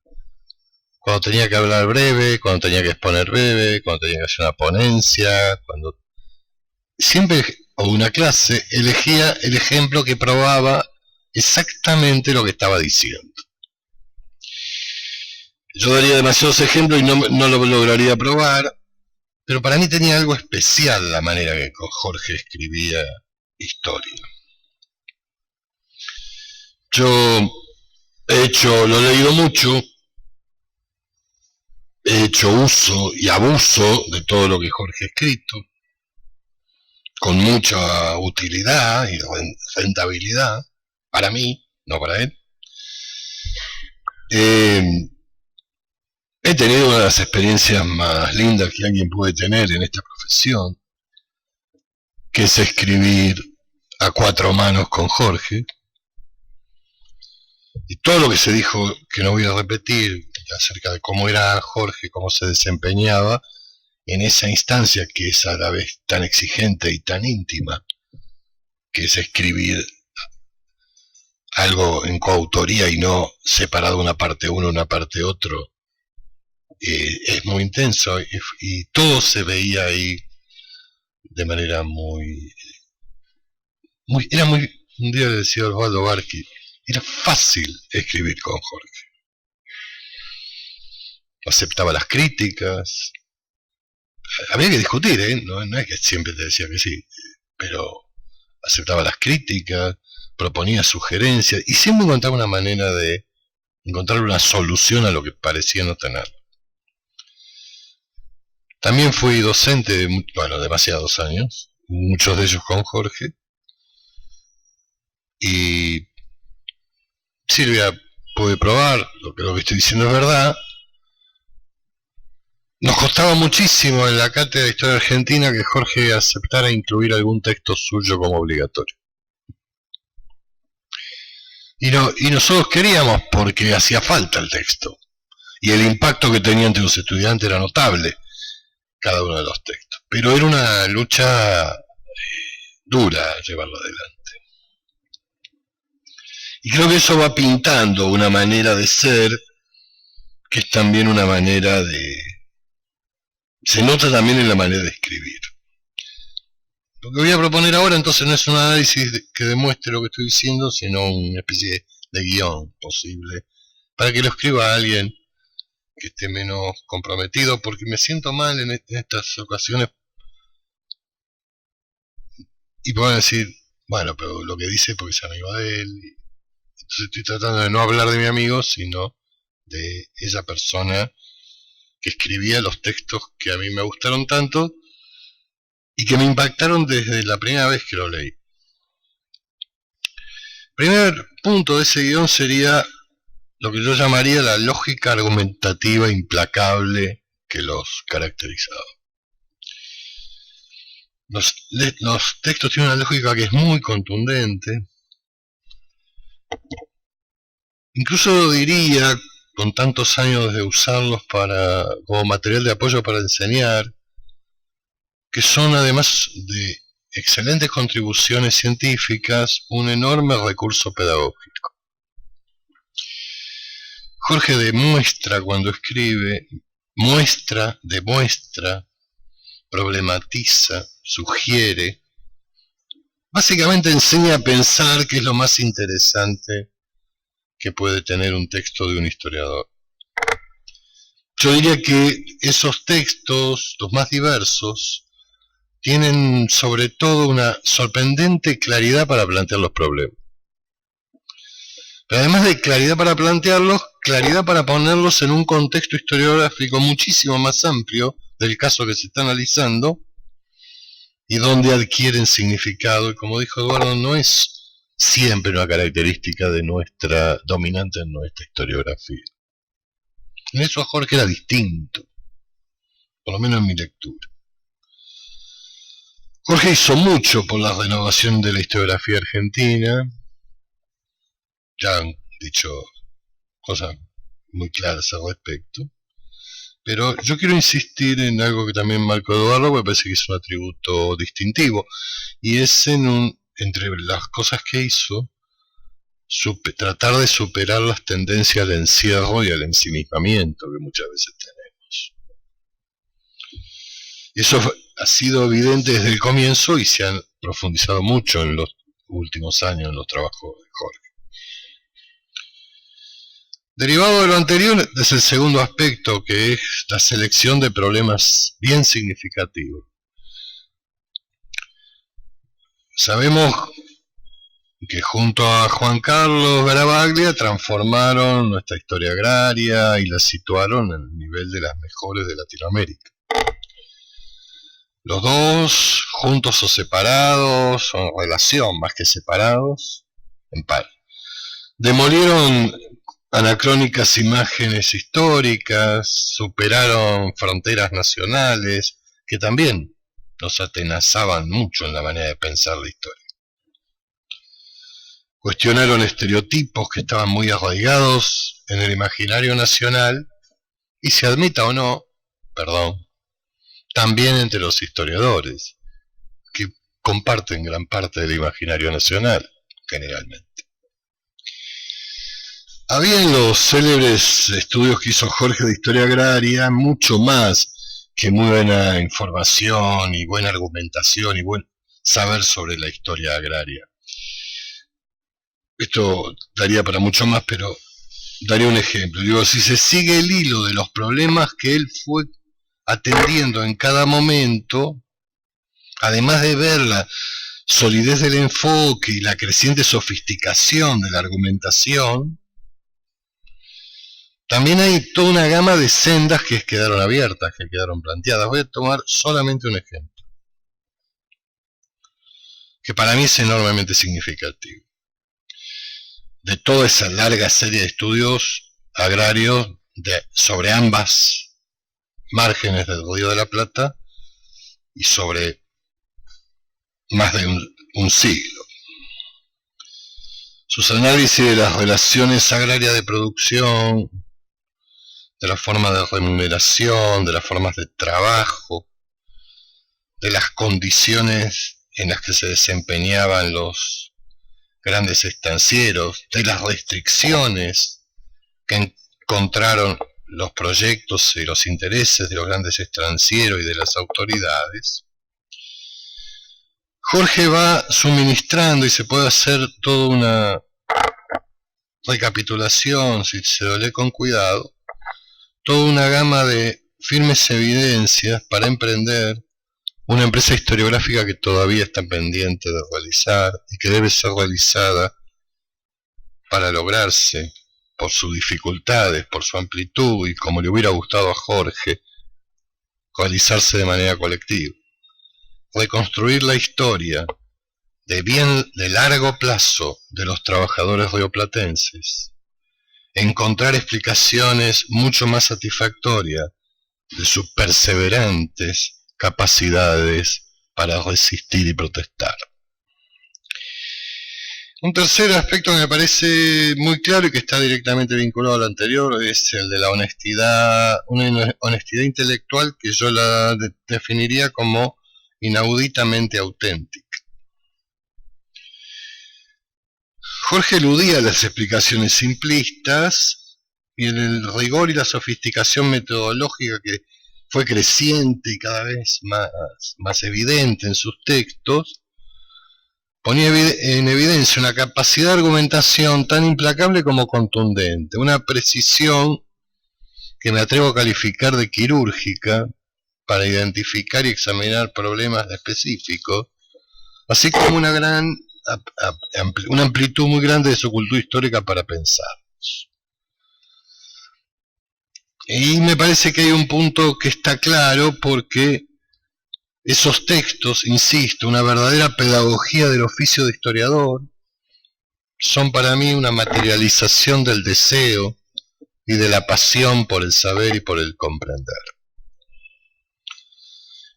[SPEAKER 4] cuando tenía que hablar breve, cuando tenía que exponer breve, cuando tenía que hacer una ponencia, cuando siempre, o una clase, elegía el ejemplo que probaba exactamente lo que estaba diciendo. Yo daría demasiados ejemplos y no lo lograría probar, pero para mí tenía algo especial la manera que Jorge escribía historia. Yo lo he leído mucho, he hecho uso y abuso de todo lo que Jorge ha escrito, con mucha utilidad y rentabilidad, para mí, no para él. He tenido una de las experiencias más lindas que alguien puede tener en esta profesión, que es escribir a cuatro manos con Jorge. Y todo lo que se dijo, que no voy a repetir, acerca de cómo era Jorge, cómo se desempeñaba en esa instancia que es a la vez tan exigente y tan íntima, que es escribir algo en coautoría y no separado una parte uno, una parte otro, es muy intenso y todo se veía ahí de manera muy, un día le decía a Osvaldo Barqui, era fácil escribir con Jorge. Aceptaba las críticas. Había que discutir, no es que siempre te decía que sí, pero aceptaba las críticas, proponía sugerencias y siempre encontraba una manera de encontrar una solución a lo que parecía no tener. También fui docente, demasiados años, muchos de ellos con Jorge, y Silvia puede probar lo que estoy diciendo es verdad. Nos costaba muchísimo en la cátedra de Historia Argentina que Jorge aceptara incluir algún texto suyo como obligatorio. Y nosotros queríamos porque hacía falta el texto. Y el impacto que tenía entre los estudiantes era notable, cada uno de los textos. Pero era una lucha dura llevarlo adelante. Y creo que eso va pintando una manera de ser, que es también una manera de... se nota también en la manera de escribir. Lo que voy a proponer ahora entonces no es un análisis que demuestre lo que estoy diciendo, sino una especie de guión posible, para que lo escriba alguien que esté menos comprometido, porque me siento mal en estas ocasiones, y puedo decir, bueno, pero lo que dice porque es amigo de él, entonces estoy tratando de no hablar de mi amigo, sino de esa persona que escribía los textos que a mí me gustaron tanto y que me impactaron desde la primera vez que lo leí. Primer punto de ese guión sería lo que yo llamaría la lógica argumentativa implacable que los caracterizaba. Los textos tienen una lógica que es muy contundente. Incluso diría, con tantos años de usarlos como material de apoyo para enseñar, que son además de excelentes contribuciones científicas, un enorme recurso pedagógico. Jorge demuestra cuando escribe, demuestra, problematiza, sugiere, básicamente enseña a pensar, que es lo más interesante que puede tener un texto de un historiador. Yo diría que esos textos, los más diversos, tienen sobre todo una sorprendente claridad para plantear los problemas. Pero además de claridad para plantearlos, claridad para ponerlos en un contexto historiográfico muchísimo más amplio del caso que se está analizando y donde adquieren significado. Y como dijo Eduardo, no es siempre una característica de dominante en nuestra historiografía. En eso Jorge era distinto, por lo menos en mi lectura. Jorge hizo mucho por la renovación de la historiografía argentina. Ya han dicho cosas muy claras al respecto. Pero yo quiero insistir en algo que también marcó Eduardo, porque me parece que es un atributo distintivo. Y es entre las cosas que hizo, tratar de superar las tendencias al encierro y al ensimismamiento que muchas veces tenemos. Eso ha sido evidente desde el comienzo y se ha profundizado mucho en los últimos años en los trabajos de Jorge. Derivado de lo anterior es el segundo aspecto, que es la selección de problemas bien significativos. Sabemos que junto a Juan Carlos Garavaglia transformaron nuestra historia agraria y la situaron en el nivel de las mejores de Latinoamérica. Los dos, juntos o separados, o en relación más que separados, en par, demolieron anacrónicas imágenes históricas, superaron fronteras nacionales que también nos atenazaban mucho en la manera de pensar la historia. Cuestionaron estereotipos que estaban muy arraigados en el imaginario nacional y, se admita o no, también entre los historiadores, que comparten gran parte del imaginario nacional, generalmente. Había en los célebres estudios que hizo Jorge de historia agraria mucho más que muy buena información y buena argumentación y buen saber sobre la historia agraria. Esto daría para mucho más, pero daré un ejemplo. Digo, si se sigue el hilo de los problemas que él fue atendiendo en cada momento, además de ver la solidez del enfoque y la creciente sofisticación de la argumentación, también hay toda una gama de sendas que quedaron abiertas, que quedaron planteadas. Voy a tomar solamente un ejemplo, que para mí es enormemente significativo. De toda esa larga serie de estudios agrarios sobre ambas márgenes del Río de la Plata y sobre más de un siglo. Sus análisis de las relaciones agrarias de producción, de la forma de remuneración, de las formas de trabajo, de las condiciones en las que se desempeñaban los grandes estancieros, de las restricciones que encontraron los proyectos y los intereses de los grandes estancieros y de las autoridades. Jorge va suministrando, y se puede hacer toda una recapitulación si se lo lee con cuidado, toda una gama de firmes evidencias para emprender una empresa historiográfica que todavía está pendiente de realizar y que debe ser realizada para lograrse, por sus dificultades, por su amplitud y como le hubiera gustado a Jorge, realizarse de manera colectiva. Reconstruir la historia de largo plazo de los trabajadores rioplatenses, encontrar explicaciones mucho más satisfactorias de sus perseverantes capacidades para resistir y protestar. Un tercer aspecto que me parece muy claro y que está directamente vinculado al anterior es el de la honestidad, una honestidad intelectual que yo la definiría como inauditamente auténtica. Jorge eludía las explicaciones simplistas y en el rigor y la sofisticación metodológica que fue creciente y cada vez más evidente en sus textos, ponía en evidencia una capacidad de argumentación tan implacable como contundente, una precisión que me atrevo a calificar de quirúrgica para identificar y examinar problemas específicos, así como una amplitud muy grande de su cultura histórica para pensar. Y me parece que hay un punto que está claro porque esos textos, insisto, una verdadera pedagogía del oficio de historiador, son para mí una materialización del deseo y de la pasión por el saber y por el comprender.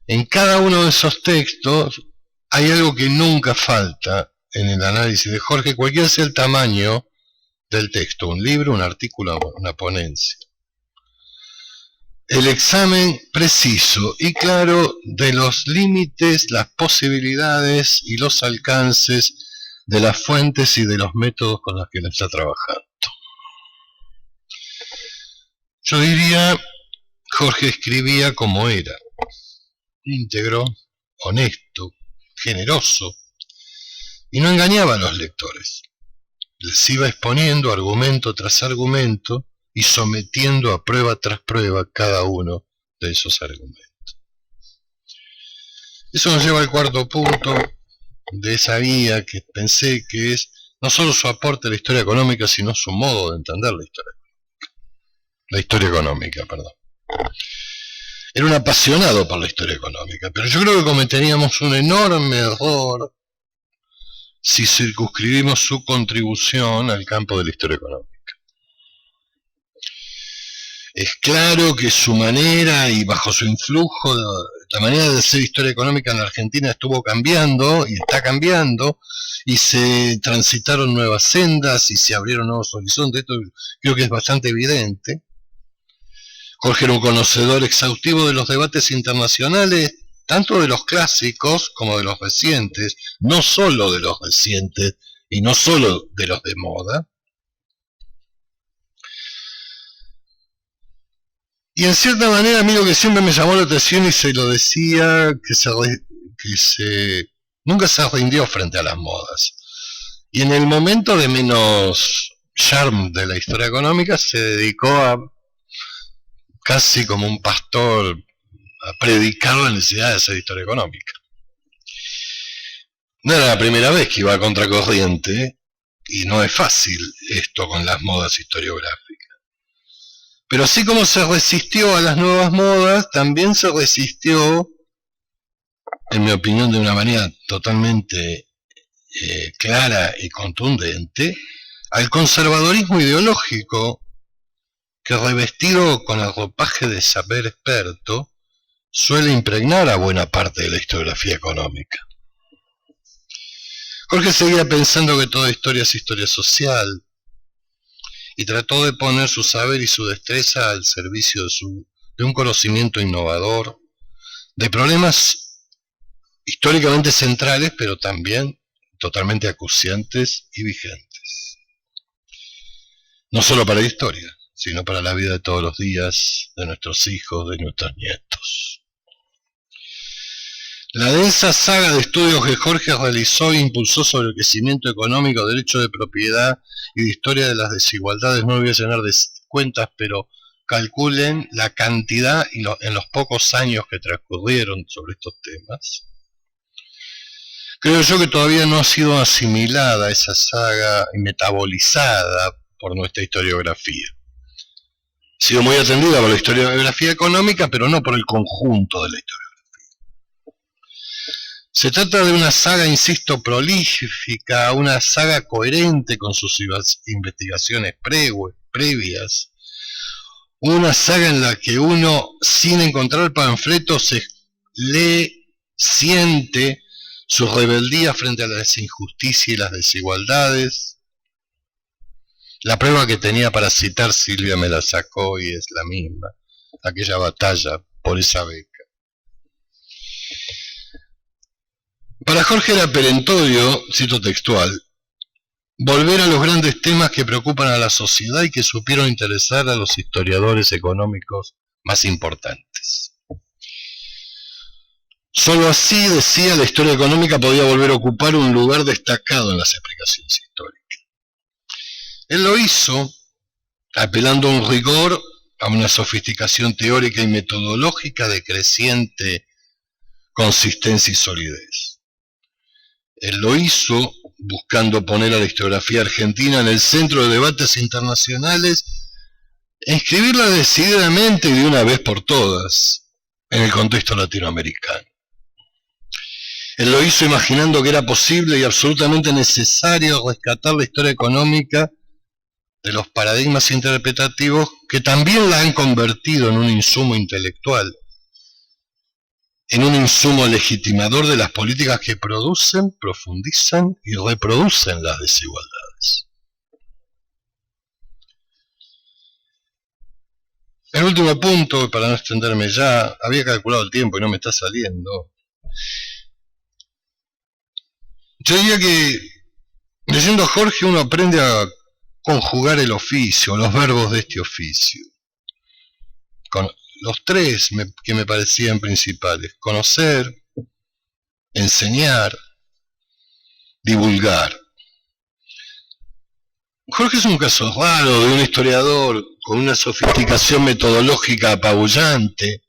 [SPEAKER 4] En cada uno de esos textos hay algo que nunca falta en el análisis de Jorge, cualquiera sea el tamaño del texto, un libro, un artículo, una ponencia. El examen preciso y claro de los límites, las posibilidades y los alcances de las fuentes y de los métodos con los que él está trabajando. Yo diría, Jorge escribía como era, íntegro, honesto, generoso, y no engañaba a los lectores. Les iba exponiendo argumento tras argumento y sometiendo a prueba tras prueba cada uno de esos argumentos. Eso nos lleva al cuarto punto de esa guía que pensé, que es no solo su aporte a la historia económica, sino su modo de entender la historia económica, perdón. Era un apasionado por la historia económica, pero yo creo que cometeríamos un enorme error si circunscribimos su contribución al campo de la historia económica. Es claro que su manera y bajo su influjo, la manera de hacer historia económica en la Argentina estuvo cambiando y está cambiando, y se transitaron nuevas sendas y se abrieron nuevos horizontes. Esto creo que es bastante evidente. Jorge era un conocedor exhaustivo de los debates internacionales, tanto de los clásicos como de los recientes, no solo de los recientes y no solo de los de moda. Y en cierta manera a mí lo que siempre me llamó la atención, y se lo decía, nunca se rindió frente a las modas. Y en el momento de menos charm de la historia económica se dedicó a, casi como un pastor, a predicar la necesidad de hacer historia económica. No era la primera vez que iba a contracorriente, y no es fácil esto con las modas historiográficas. Pero así como se resistió a las nuevas modas, también se resistió, en mi opinión de una manera totalmente clara y contundente, al conservadorismo ideológico que, revestido con el ropaje de saber experto, suele impregnar a buena parte de la historiografía económica. Jorge seguía pensando que toda historia es historia social, y trató de poner su saber y su destreza al servicio de un conocimiento innovador, de problemas históricamente centrales, pero también totalmente acuciantes y vigentes. No solo para la historia, sino para la vida de todos los días, de nuestros hijos, de nuestros nietos. La densa saga de estudios que Jorge realizó e impulsó sobre el crecimiento económico, derecho de propiedad y de historia de las desigualdades, no voy a llenar de cuentas, pero calculen la cantidad y en los pocos años que transcurrieron sobre estos temas. Creo yo que todavía no ha sido asimilada esa saga y metabolizada por nuestra historiografía. Ha sido muy atendida por la historiografía económica, pero no por el conjunto de la historiografía. Se trata de una saga, insisto, prolífica, una saga coherente con sus investigaciones previas, una saga en la que uno, sin encontrar panfletos, se lee, siente su rebeldía frente a las injusticias y las desigualdades. La prueba que tenía para citar Silvia me la sacó y es la misma, aquella batalla por esa beca. Para Jorge era perentorio, cito textual, volver a los grandes temas que preocupan a la sociedad y que supieron interesar a los historiadores económicos más importantes. Solo así, decía, la historia económica podía volver a ocupar un lugar destacado en las explicaciones históricas. Él lo hizo apelando a un rigor, a una sofisticación teórica y metodológica de creciente consistencia y solidez. Él lo hizo buscando poner a la historiografía argentina en el centro de debates internacionales e inscribirla decididamente y de una vez por todas en el contexto latinoamericano. Él lo hizo imaginando que era posible y absolutamente necesario rescatar la historia económica de los paradigmas interpretativos que también la han convertido en un insumo intelectual, en un insumo legitimador de las políticas que producen, profundizan y reproducen las desigualdades. El último punto, para no extenderme ya, había calculado el tiempo y no me está saliendo. Yo diría que leyendo a Jorge uno aprende a conjugar el oficio, los verbos de este oficio. Con los tres que me parecían principales: conocer, enseñar, divulgar. Jorge es un caso raro de un historiador con una sofisticación metodológica apabullante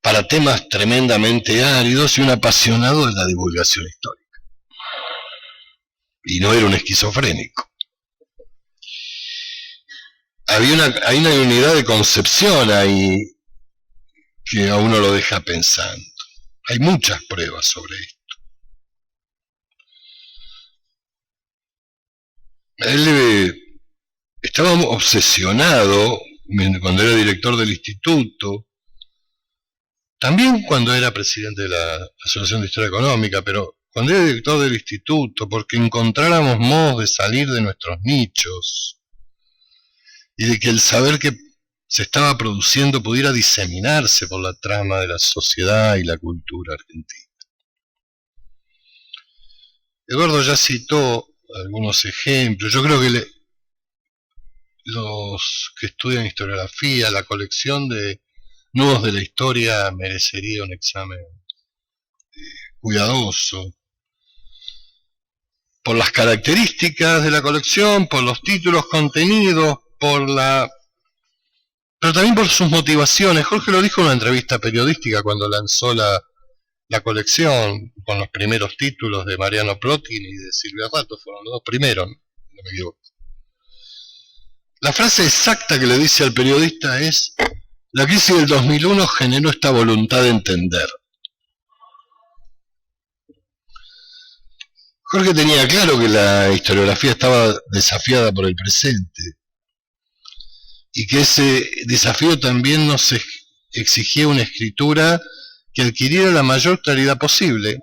[SPEAKER 4] para temas tremendamente áridos y un apasionado de la divulgación histórica. y no era un esquizofrénico. Hay una unidad de concepción ahí que a uno lo deja pensando. Hay muchas pruebas sobre esto. Él estaba obsesionado cuando era director del instituto, también cuando era presidente de la Asociación de Historia Económica, pero cuando era director del instituto, porque encontráramos modos de salir de nuestros nichos y de que el saber que se estaba produciendo pudiera diseminarse por la trama de la sociedad y la cultura argentina. Eduardo ya citó algunos ejemplos. Yo creo que los que estudian historiografía, la colección de nudos de la historia merecería un examen cuidadoso, por las características de la colección, por los títulos contenidos, pero también por sus motivaciones. Jorge lo dijo en una entrevista periodística cuando lanzó la colección, con los primeros títulos de Mariano Plotkin y de Silvia Rato, fueron los dos primeros, no me equivoco. La frase exacta que le dice al periodista es: la crisis del 2001 generó esta voluntad de entender. Jorge tenía claro que la historiografía estaba desafiada por el presente y que ese desafío también nos exigía una escritura que adquiriera la mayor claridad posible,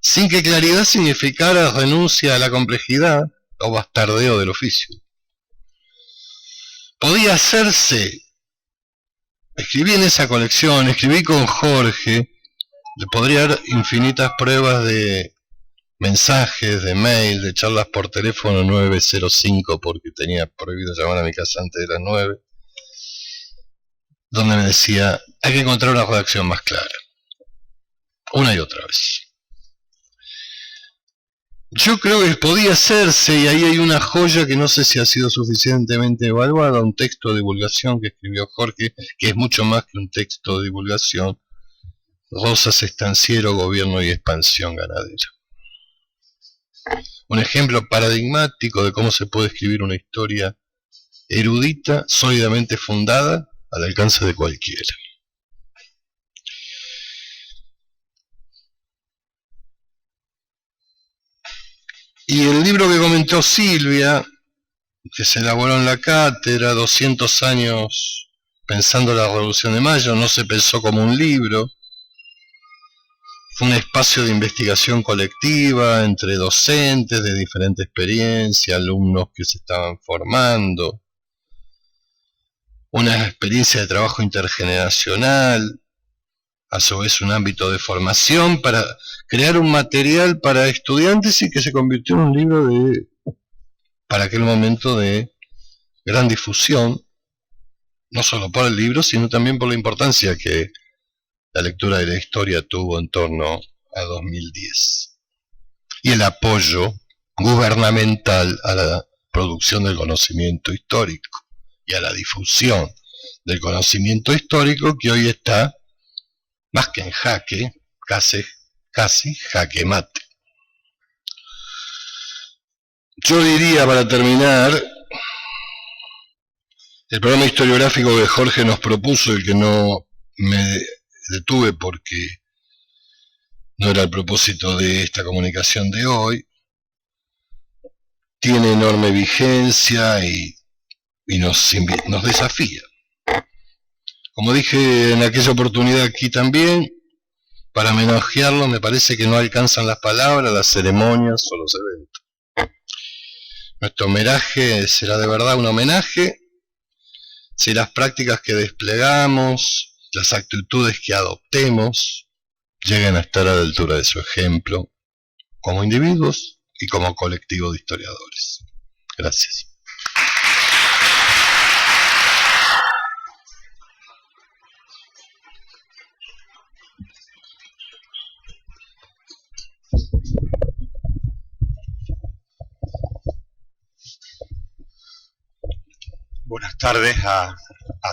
[SPEAKER 4] sin que claridad significara renuncia a la complejidad o bastardeo del oficio. Podía hacerse. Escribí en esa colección, escribí con Jorge, le podría dar infinitas pruebas de mensajes, de mail, de charlas por teléfono 905, porque tenía prohibido llamar a mi casa antes de las 9, donde me decía: hay que encontrar una redacción más clara, una y otra vez. Yo creo que podía hacerse, y ahí hay una joya que no sé si ha sido suficientemente evaluada, un texto de divulgación que escribió Jorge, que es mucho más que un texto de divulgación: Rosas Estanciero, Gobierno y Expansión Ganadera. Un ejemplo paradigmático de cómo se puede escribir una historia erudita, sólidamente fundada, al alcance de cualquiera. Y el libro que comentó Silvia, que se elaboró en la cátedra, 200 años pensando la Revolución de Mayo, no se pensó como un libro, fue un espacio de investigación colectiva entre docentes de diferente experiencia, alumnos que se estaban formando, una experiencia de trabajo intergeneracional, a su vez un ámbito de formación para crear un material para estudiantes y que se convirtió en un libro para aquel momento de gran difusión, no solo por el libro, sino también por la importancia que la lectura de la historia tuvo en torno a 2010. Y el apoyo gubernamental a la producción del conocimiento histórico y a la difusión del conocimiento histórico, que hoy está más que en jaque, casi jaque mate. Yo diría, para terminar, el programa historiográfico que Jorge nos propuso, el que no me detuve porque no era el propósito de esta comunicación de hoy, tiene enorme vigencia y nos desafía. Como dije en aquella oportunidad aquí también, para homenajearlo me parece que no alcanzan las palabras, las ceremonias o los eventos. Nuestro homenaje será de verdad un homenaje si las prácticas que desplegamos, las actitudes que adoptemos, llegan a estar a la altura de su ejemplo, como individuos y como colectivo de historiadores. Gracias.
[SPEAKER 5] Buenas tardes a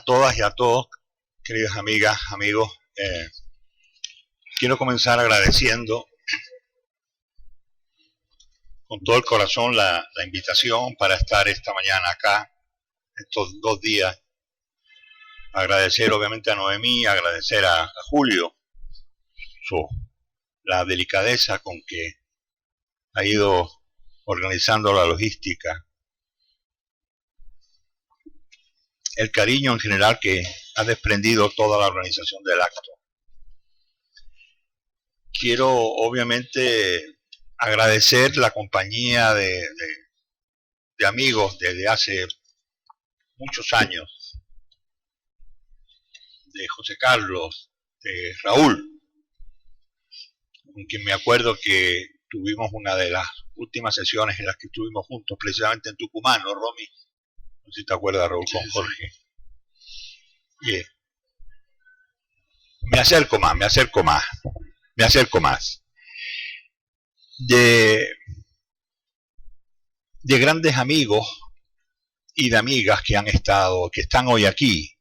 [SPEAKER 5] todas y a todos, queridas amigas, amigos. Quiero comenzar agradeciendo, con todo el corazón la invitación para estar esta mañana acá, estos 2 días. Agradecer obviamente a Noemí, agradecer a Julio la delicadeza con que ha ido organizando la logística, el cariño en general que ha desprendido toda la organización del acto. Quiero obviamente agradecer la compañía de amigos desde hace muchos años, de José Carlos, de Raúl, con quien me acuerdo que tuvimos una de las últimas sesiones en las que estuvimos juntos, precisamente en Tucumán, ¿no, Romy? No sé si te acuerdas, Raúl, con Jorge. Y me acerco más. De grandes amigos y de amigas que están hoy aquí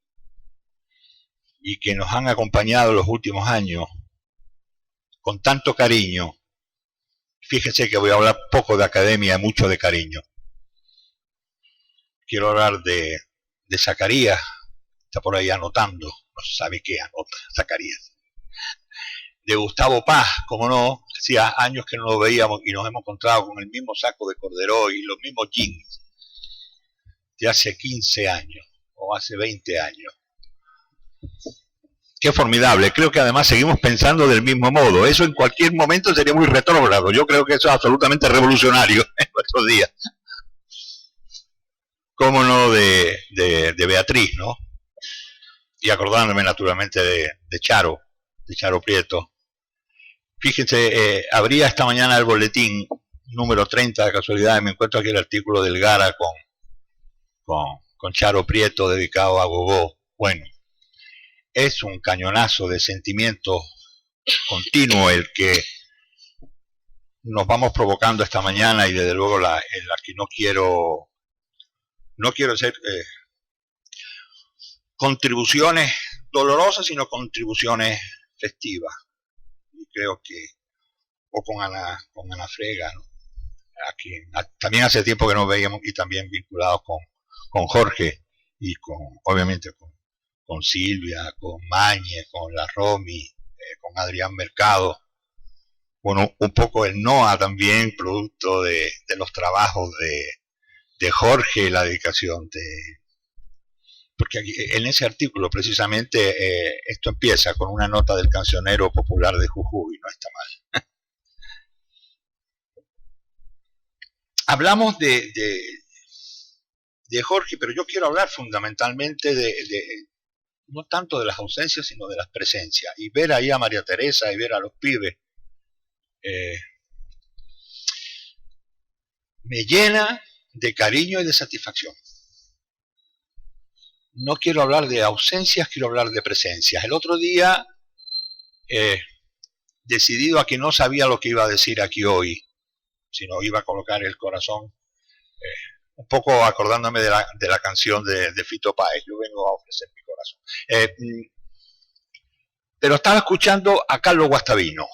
[SPEAKER 5] y que nos han acompañado los últimos años con tanto cariño. Fíjense que voy a hablar poco de academia, mucho de cariño. Quiero hablar de Zacarías, está por ahí anotando, no se sabe qué anota Zacarías. De Gustavo Paz, como no, hacía años que no lo veíamos y nos hemos encontrado con el mismo saco de cordero y los mismos jeans de hace 15 años o hace 20 años. Qué formidable, creo que además seguimos pensando del mismo modo. Eso en cualquier momento sería muy retrógrado. Yo creo que eso es absolutamente revolucionario en nuestros días. Cómo no, de Beatriz, ¿no? Y acordándome naturalmente de Charo Prieto. Fíjense, abría esta mañana el boletín número 30 de casualidad y me encuentro aquí el artículo del Gara con Charo Prieto dedicado a Gogó. Bueno, es un cañonazo de sentimiento continuo el que nos vamos provocando esta mañana y desde luego en la que no quiero hacer contribuciones dolorosas, sino contribuciones festivas. Y creo que, o con Ana Frega, ¿no? También hace tiempo que nos veíamos y también vinculados con Jorge y obviamente con Silvia, con Mañe, con la Romy, con Adrián Mercado. Bueno, un poco el NOA también, producto de los trabajos de Jorge, la dedicación porque aquí, en ese artículo precisamente esto empieza con una nota del cancionero popular de Jujuy, no está mal. Hablamos de Jorge, pero yo quiero hablar fundamentalmente no tanto de las ausencias, sino de las presencias. Y ver ahí a María Teresa y ver a los pibes me llena de cariño y de satisfacción. No quiero hablar de ausencias, quiero hablar de presencias. El otro día, decidido a que no sabía lo que iba a decir aquí hoy, sino iba a colocar el corazón, un poco acordándome de la canción de Fito Páez, yo vengo a ofrecer mi corazón. Pero estaba escuchando a Carlos Guastavino.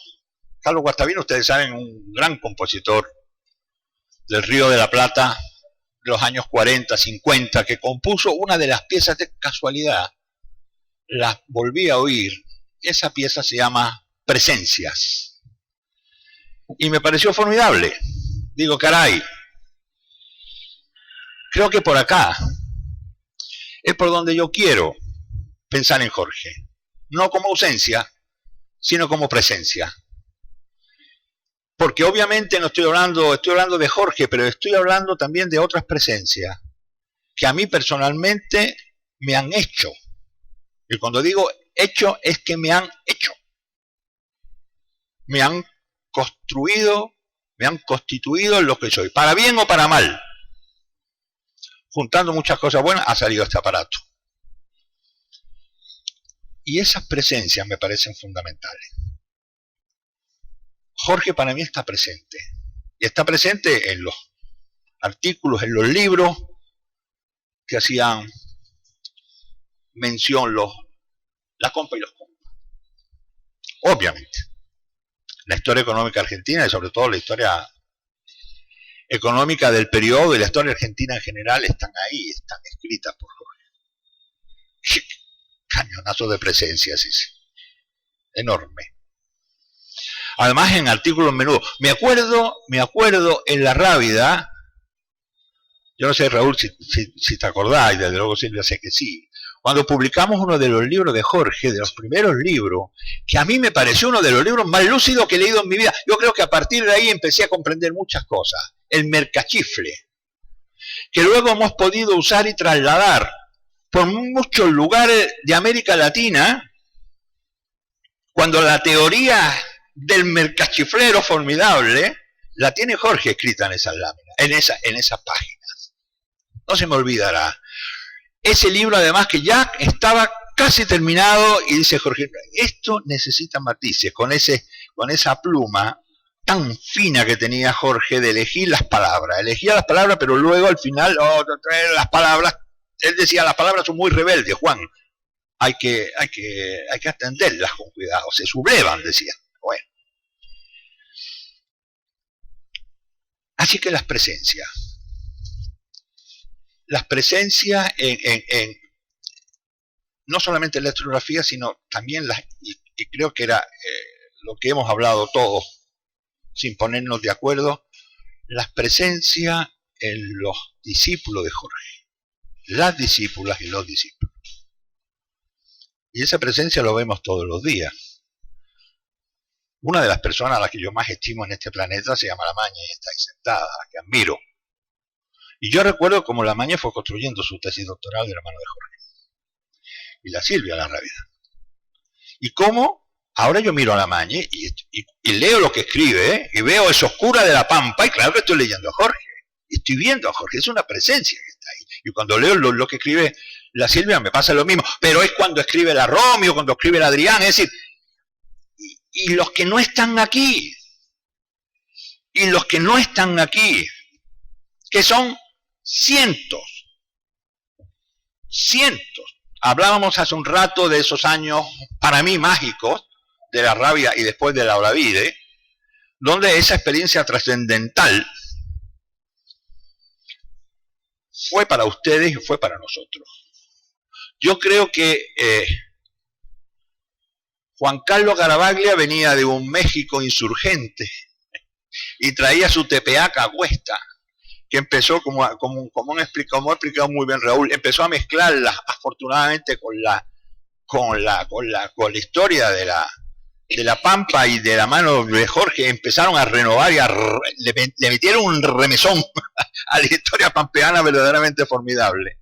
[SPEAKER 5] Carlos Guastavino, ustedes saben, un gran compositor del Río de la Plata, de los años 40, 50, que compuso una de las piezas de casualidad. Las volví a oír. Esa pieza se llama Presencias. Y me pareció formidable. Digo, caray, creo que por acá es por donde yo quiero pensar en Jorge. No como ausencia, sino como presencia. Porque obviamente no estoy hablando de Jorge, pero estoy hablando también de otras presencias que a mí personalmente me han hecho. Y cuando digo hecho, es que me han hecho. Me han construido, me han constituido en lo que soy, para bien o para mal. Juntando muchas cosas buenas, ha salido este aparato. Y esas presencias me parecen fundamentales. Jorge para mí está presente. Y está presente en los artículos, en los libros que hacían mención la compa y los compas. Obviamente. La historia económica argentina y sobre todo la historia económica del periodo y la historia argentina en general están ahí, están escritas por Jorge. Cañonazo de presencia, sí, enorme. Además en artículos menudos. Me acuerdo en La Rábida, yo no sé, Raúl, si te acordáis, desde luego Silvia sé que sí, cuando publicamos uno de los libros de Jorge, de los primeros libros, que a mí me pareció uno de los libros más lúcidos que he leído en mi vida. Yo creo que a partir de ahí empecé a comprender muchas cosas. El mercachifle, que luego hemos podido usar y trasladar por muchos lugares de América Latina, cuando la teoría del mercachiflero formidable la tiene Jorge escrita en esas láminas, en esas páginas. No se me olvidará. Ese libro además que ya estaba casi terminado y dice Jorge, esto necesita matices, con esa pluma tan fina que tenía Jorge de elegir las palabras. Elegía las palabras, pero luego al final, las palabras, él decía, las palabras son muy rebeldes, Juan. Hay que atenderlas con cuidado, se sublevan, decía. Bueno. Así que las presencias no solamente en la estrografía, sino también y creo que era lo que hemos hablado todos, sin ponernos de acuerdo, las presencias en los discípulos de Jorge, las discípulas y los discípulos. Y esa presencia lo vemos todos los días. Una de las personas a las que yo más estimo en este planeta se llama La Maña y está ahí sentada, a la que admiro. Y yo recuerdo cómo La Maña fue construyendo su tesis doctoral de la mano de Jorge. Y la Silvia La Rábida. Y cómo ahora yo miro a La Maña y leo lo que escribe, y veo esos curas de la Pampa, y claro que estoy leyendo a Jorge. Y estoy viendo a Jorge, es una presencia que está ahí. Y cuando leo lo que escribe la Silvia me pasa lo mismo. Pero es cuando escribe la Romeo, cuando escribe la Adrián, es decir, y los que no están aquí, que son cientos. Hablábamos hace un rato de esos años, para mí mágicos, de la Rabia y después de la Olavide, donde esa experiencia trascendental fue para ustedes y fue para nosotros. Yo creo que Juan Carlos Garavaglia venía de un México insurgente y traía su tepeaca a cuesta, que empezó, como ha explicado muy bien Raúl, empezó a mezclarla afortunadamente con la historia de la Pampa, y de la mano de Jorge empezaron a renovar y le metieron un remesón a la historia pampeana verdaderamente formidable.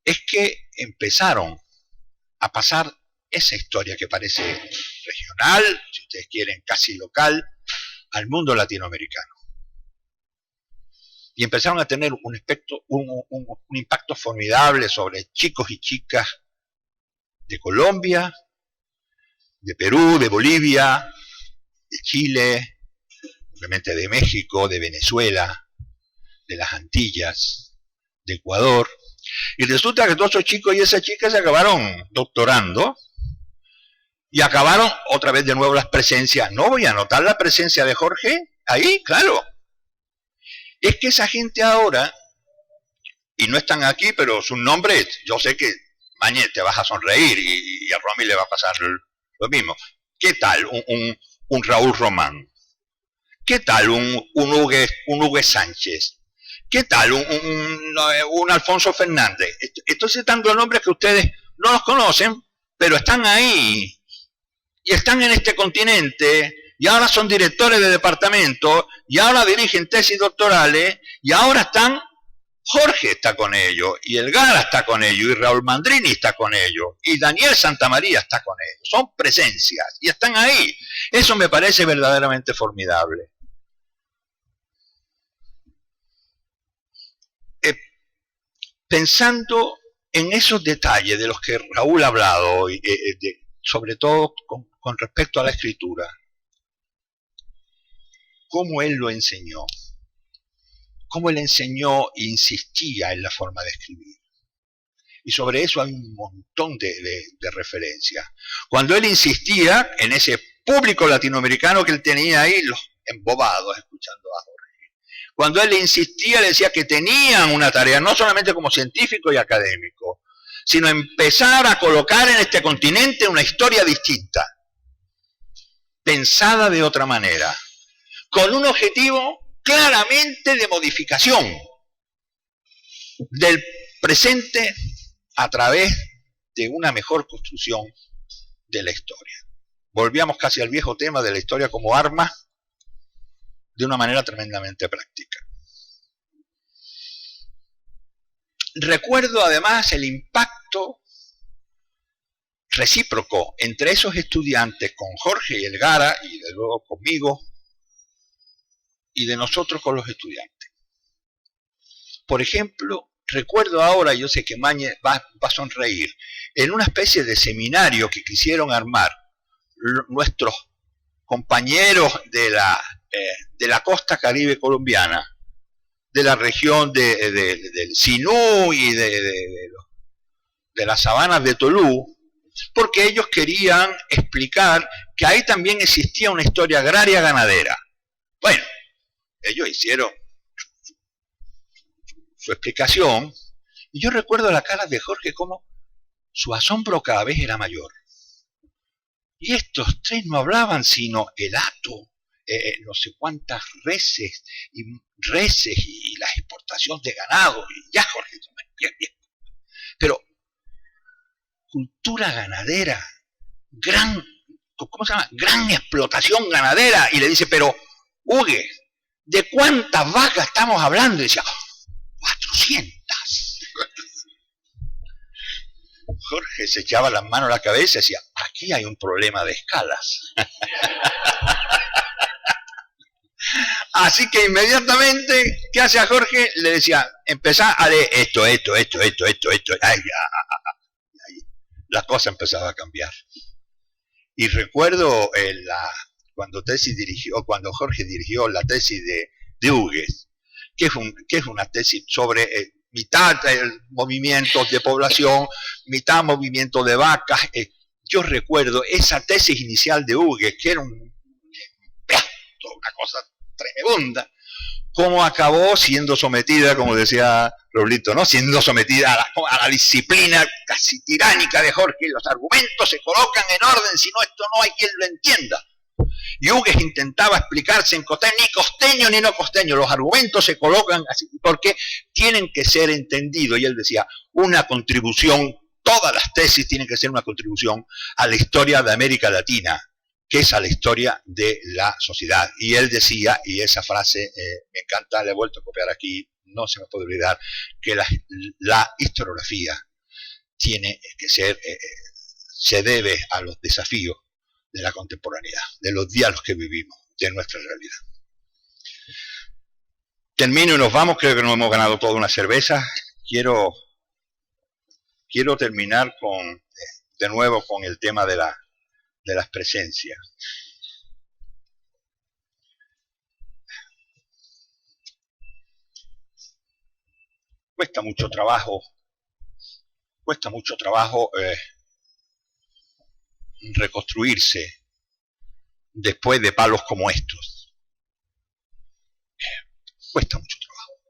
[SPEAKER 5] Es que empezaron a pasar esa historia que parece regional, si ustedes quieren casi local, al mundo latinoamericano. Y empezaron a tener un impacto formidable sobre chicos y chicas de Colombia, de Perú, de Bolivia, de Chile, obviamente de México, de Venezuela, de las Antillas, de Ecuador. Y resulta que todos esos chicos y esas chicas se acabaron doctorando y acabaron otra vez de nuevo las presencias. ¿No voy a notar la presencia de Jorge ahí? Claro. Es que esa gente ahora, y no están aquí, pero sus nombres, yo sé que mañana te vas a sonreír y a Romy le va a pasar lo mismo. ¿Qué tal un Raúl Román? ¿Qué tal un Hugo Sánchez? ¿Qué tal un Alfonso Fernández? Estoy citando nombres que ustedes no los conocen, pero están ahí, y están en este continente, y ahora son directores de departamento, y ahora dirigen tesis doctorales, y ahora están, Jorge está con ellos, y Elgara está con ellos, y Raúl Mandrini está con ellos, y Daniel Santamaría está con ellos. Son presencias, y están ahí. Eso me parece verdaderamente formidable. Pensando en esos detalles de los que Raúl ha hablado, sobre todo con respecto a la escritura, cómo él lo enseñó, cómo él enseñó e insistía en la forma de escribir. Y sobre eso hay un montón de referencias. Cuando él insistía en ese público latinoamericano que él tenía ahí, los embobados, escuchando escuchando a Jorge. Cuando él le insistía, le decía que tenían una tarea, no solamente como científico y académico, sino empezar a colocar en este continente una historia distinta, pensada de otra manera, con un objetivo claramente de modificación del presente a través de una mejor construcción de la historia. Volvíamos casi al viejo tema de la historia como arma de una manera tremendamente práctica. Recuerdo además el impacto recíproco entre esos estudiantes con Jorge y Elgara, y de luego conmigo, y de nosotros con los estudiantes. Por ejemplo, recuerdo ahora, yo sé que Mañe va a sonreír, en una especie de seminario que quisieron armar nuestros compañeros de la costa caribe colombiana, de la región del Sinú y de las sabanas de Tolú, porque ellos querían explicar que ahí también existía una historia agraria ganadera. Bueno, ellos hicieron su explicación, y yo recuerdo la cara de Jorge como su asombro cada vez era mayor. Y estos tres no hablaban sino el hato, no sé cuántas reses y la exportación de ganado, y ya Jorge, bien. Pero cultura ganadera, ¿cómo se llama? Gran explotación ganadera, y le dice, pero Hugue, ¿de cuántas vacas estamos hablando? Y decía, 400. Jorge se echaba las manos a la cabeza y decía, aquí hay un problema de escalas. Así que inmediatamente, ¿qué hace a Jorge? Le decía, empezá a leer esto. Ay, la cosa empezaba a cambiar. Y recuerdo cuando Jorge dirigió la tesis de Hugues, que es una tesis sobre mitad movimientos de población, mitad movimiento de vacas. Yo recuerdo esa tesis inicial de Hugues, que era una cosa tremenda, cómo acabó siendo sometida, como decía Roblito, ¿no? Siendo sometida a la disciplina casi tiránica de Jorge. Los argumentos se colocan en orden, si no, esto no hay quien lo entienda. Y Hugues intentaba explicarse en costeño, ni costeño ni no costeño, los argumentos se colocan así, porque tienen que ser entendidos. Y él decía, una contribución, todas las tesis tienen que ser una contribución a la historia de América Latina, que es a la historia de la sociedad. Y él decía, y esa frase me encanta, la he vuelto a copiar aquí, no se me puede olvidar, que la historiografía tiene que ser, se debe a los desafíos de la contemporaneidad, de los días que vivimos, de nuestra realidad. Termino y nos vamos, creo que nos hemos ganado toda una cerveza. Quiero terminar de nuevo con el tema de las presencias. Cuesta mucho trabajo reconstruirse después de palos como estos. Cuesta mucho trabajo.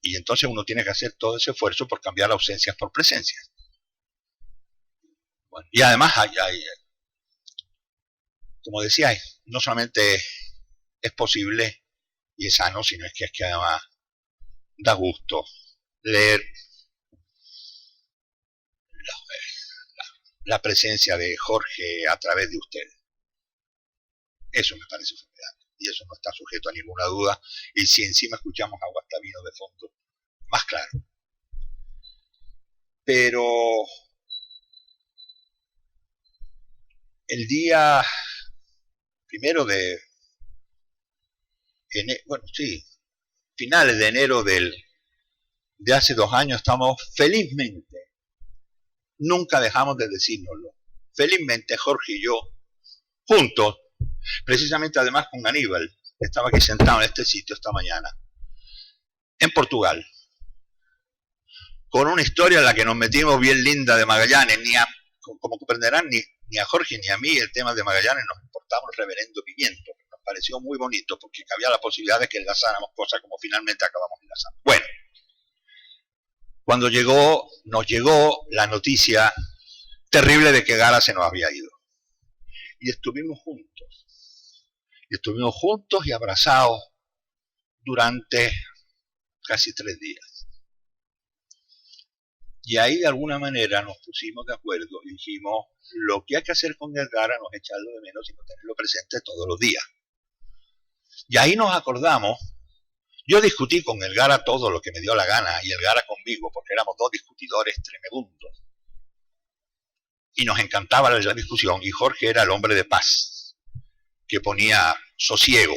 [SPEAKER 5] Y entonces uno tiene que hacer todo ese esfuerzo por cambiar ausencias por presencias. Bueno, y además como decía, no solamente es posible y es sano, sino es que además da gusto leer la presencia de Jorge a través de ustedes. Eso me parece formidable, y eso no está sujeto a ninguna duda, y si encima escuchamos a Guastavino de fondo, más claro. Pero el día primero de enero, finales de enero de hace 2 años, estamos felizmente, nunca dejamos de decírnoslo, felizmente Jorge y yo, juntos, precisamente además con Aníbal, que estaba aquí sentado en este sitio esta mañana, en Portugal, con una historia en la que nos metimos bien linda de Magallanes. Como comprenderán, ni a Jorge ni a mí el tema de Magallanes nos importaba un reverendo pimiento, nos pareció muy bonito porque había la posibilidad de que enlazáramos cosas como finalmente acabamos enlazando. Bueno, cuando nos llegó la noticia terrible de que Gara se nos había ido. Y estuvimos juntos y abrazados durante casi 3 días. Y ahí de alguna manera nos pusimos de acuerdo y dijimos, lo que hay que hacer con el Gara no es echarlo de menos, sino tenerlo presente todos los días. Y ahí nos acordamos, yo discutí con el Gara todo lo que me dio la gana, y el Gara conmigo, porque éramos 2 discutidores tremendos. Y nos encantaba la discusión, y Jorge era el hombre de paz, que ponía sosiego.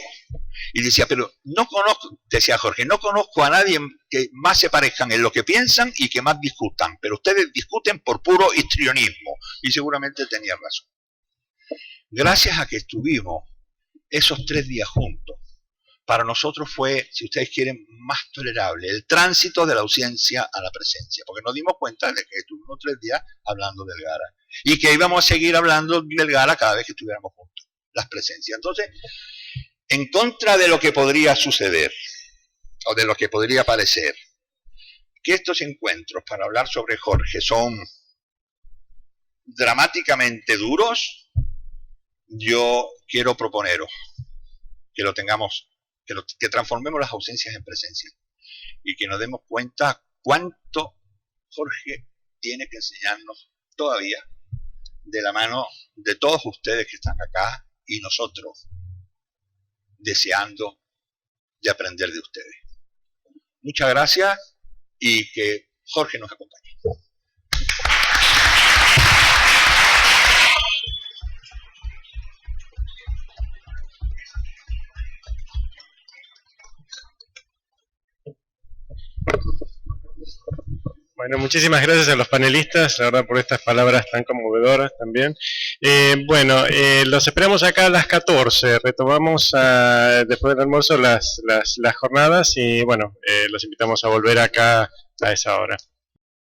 [SPEAKER 5] Y decía, pero no conozco, decía Jorge, no conozco a nadie que más se parezcan en lo que piensan y que más discutan, pero ustedes discuten por puro histrionismo. Y seguramente tenía razón. Gracias a que estuvimos esos 3 días juntos, para nosotros fue, si ustedes quieren, más tolerable el tránsito de la ausencia a la presencia, porque nos dimos cuenta de que estuvimos 3 días hablando del Gara, y que íbamos a seguir hablando del Gara cada vez que estuviéramos juntos, las presencias. Entonces, en contra de lo que podría suceder, o de lo que podría parecer, que estos encuentros para hablar sobre Jorge son dramáticamente duros, yo quiero proponeros que lo tengamos, que transformemos las ausencias en presencia y que nos demos cuenta cuánto Jorge tiene que enseñarnos todavía de la mano de todos ustedes que están acá y nosotros deseando de aprender de ustedes. Muchas gracias y que Jorge nos acompañe.
[SPEAKER 1] Bueno, muchísimas gracias a los panelistas, la verdad, por estas palabras tan conmovedoras también. Los esperamos acá a las 14, retomamos después del almuerzo las jornadas y bueno, los invitamos a volver acá a esa hora.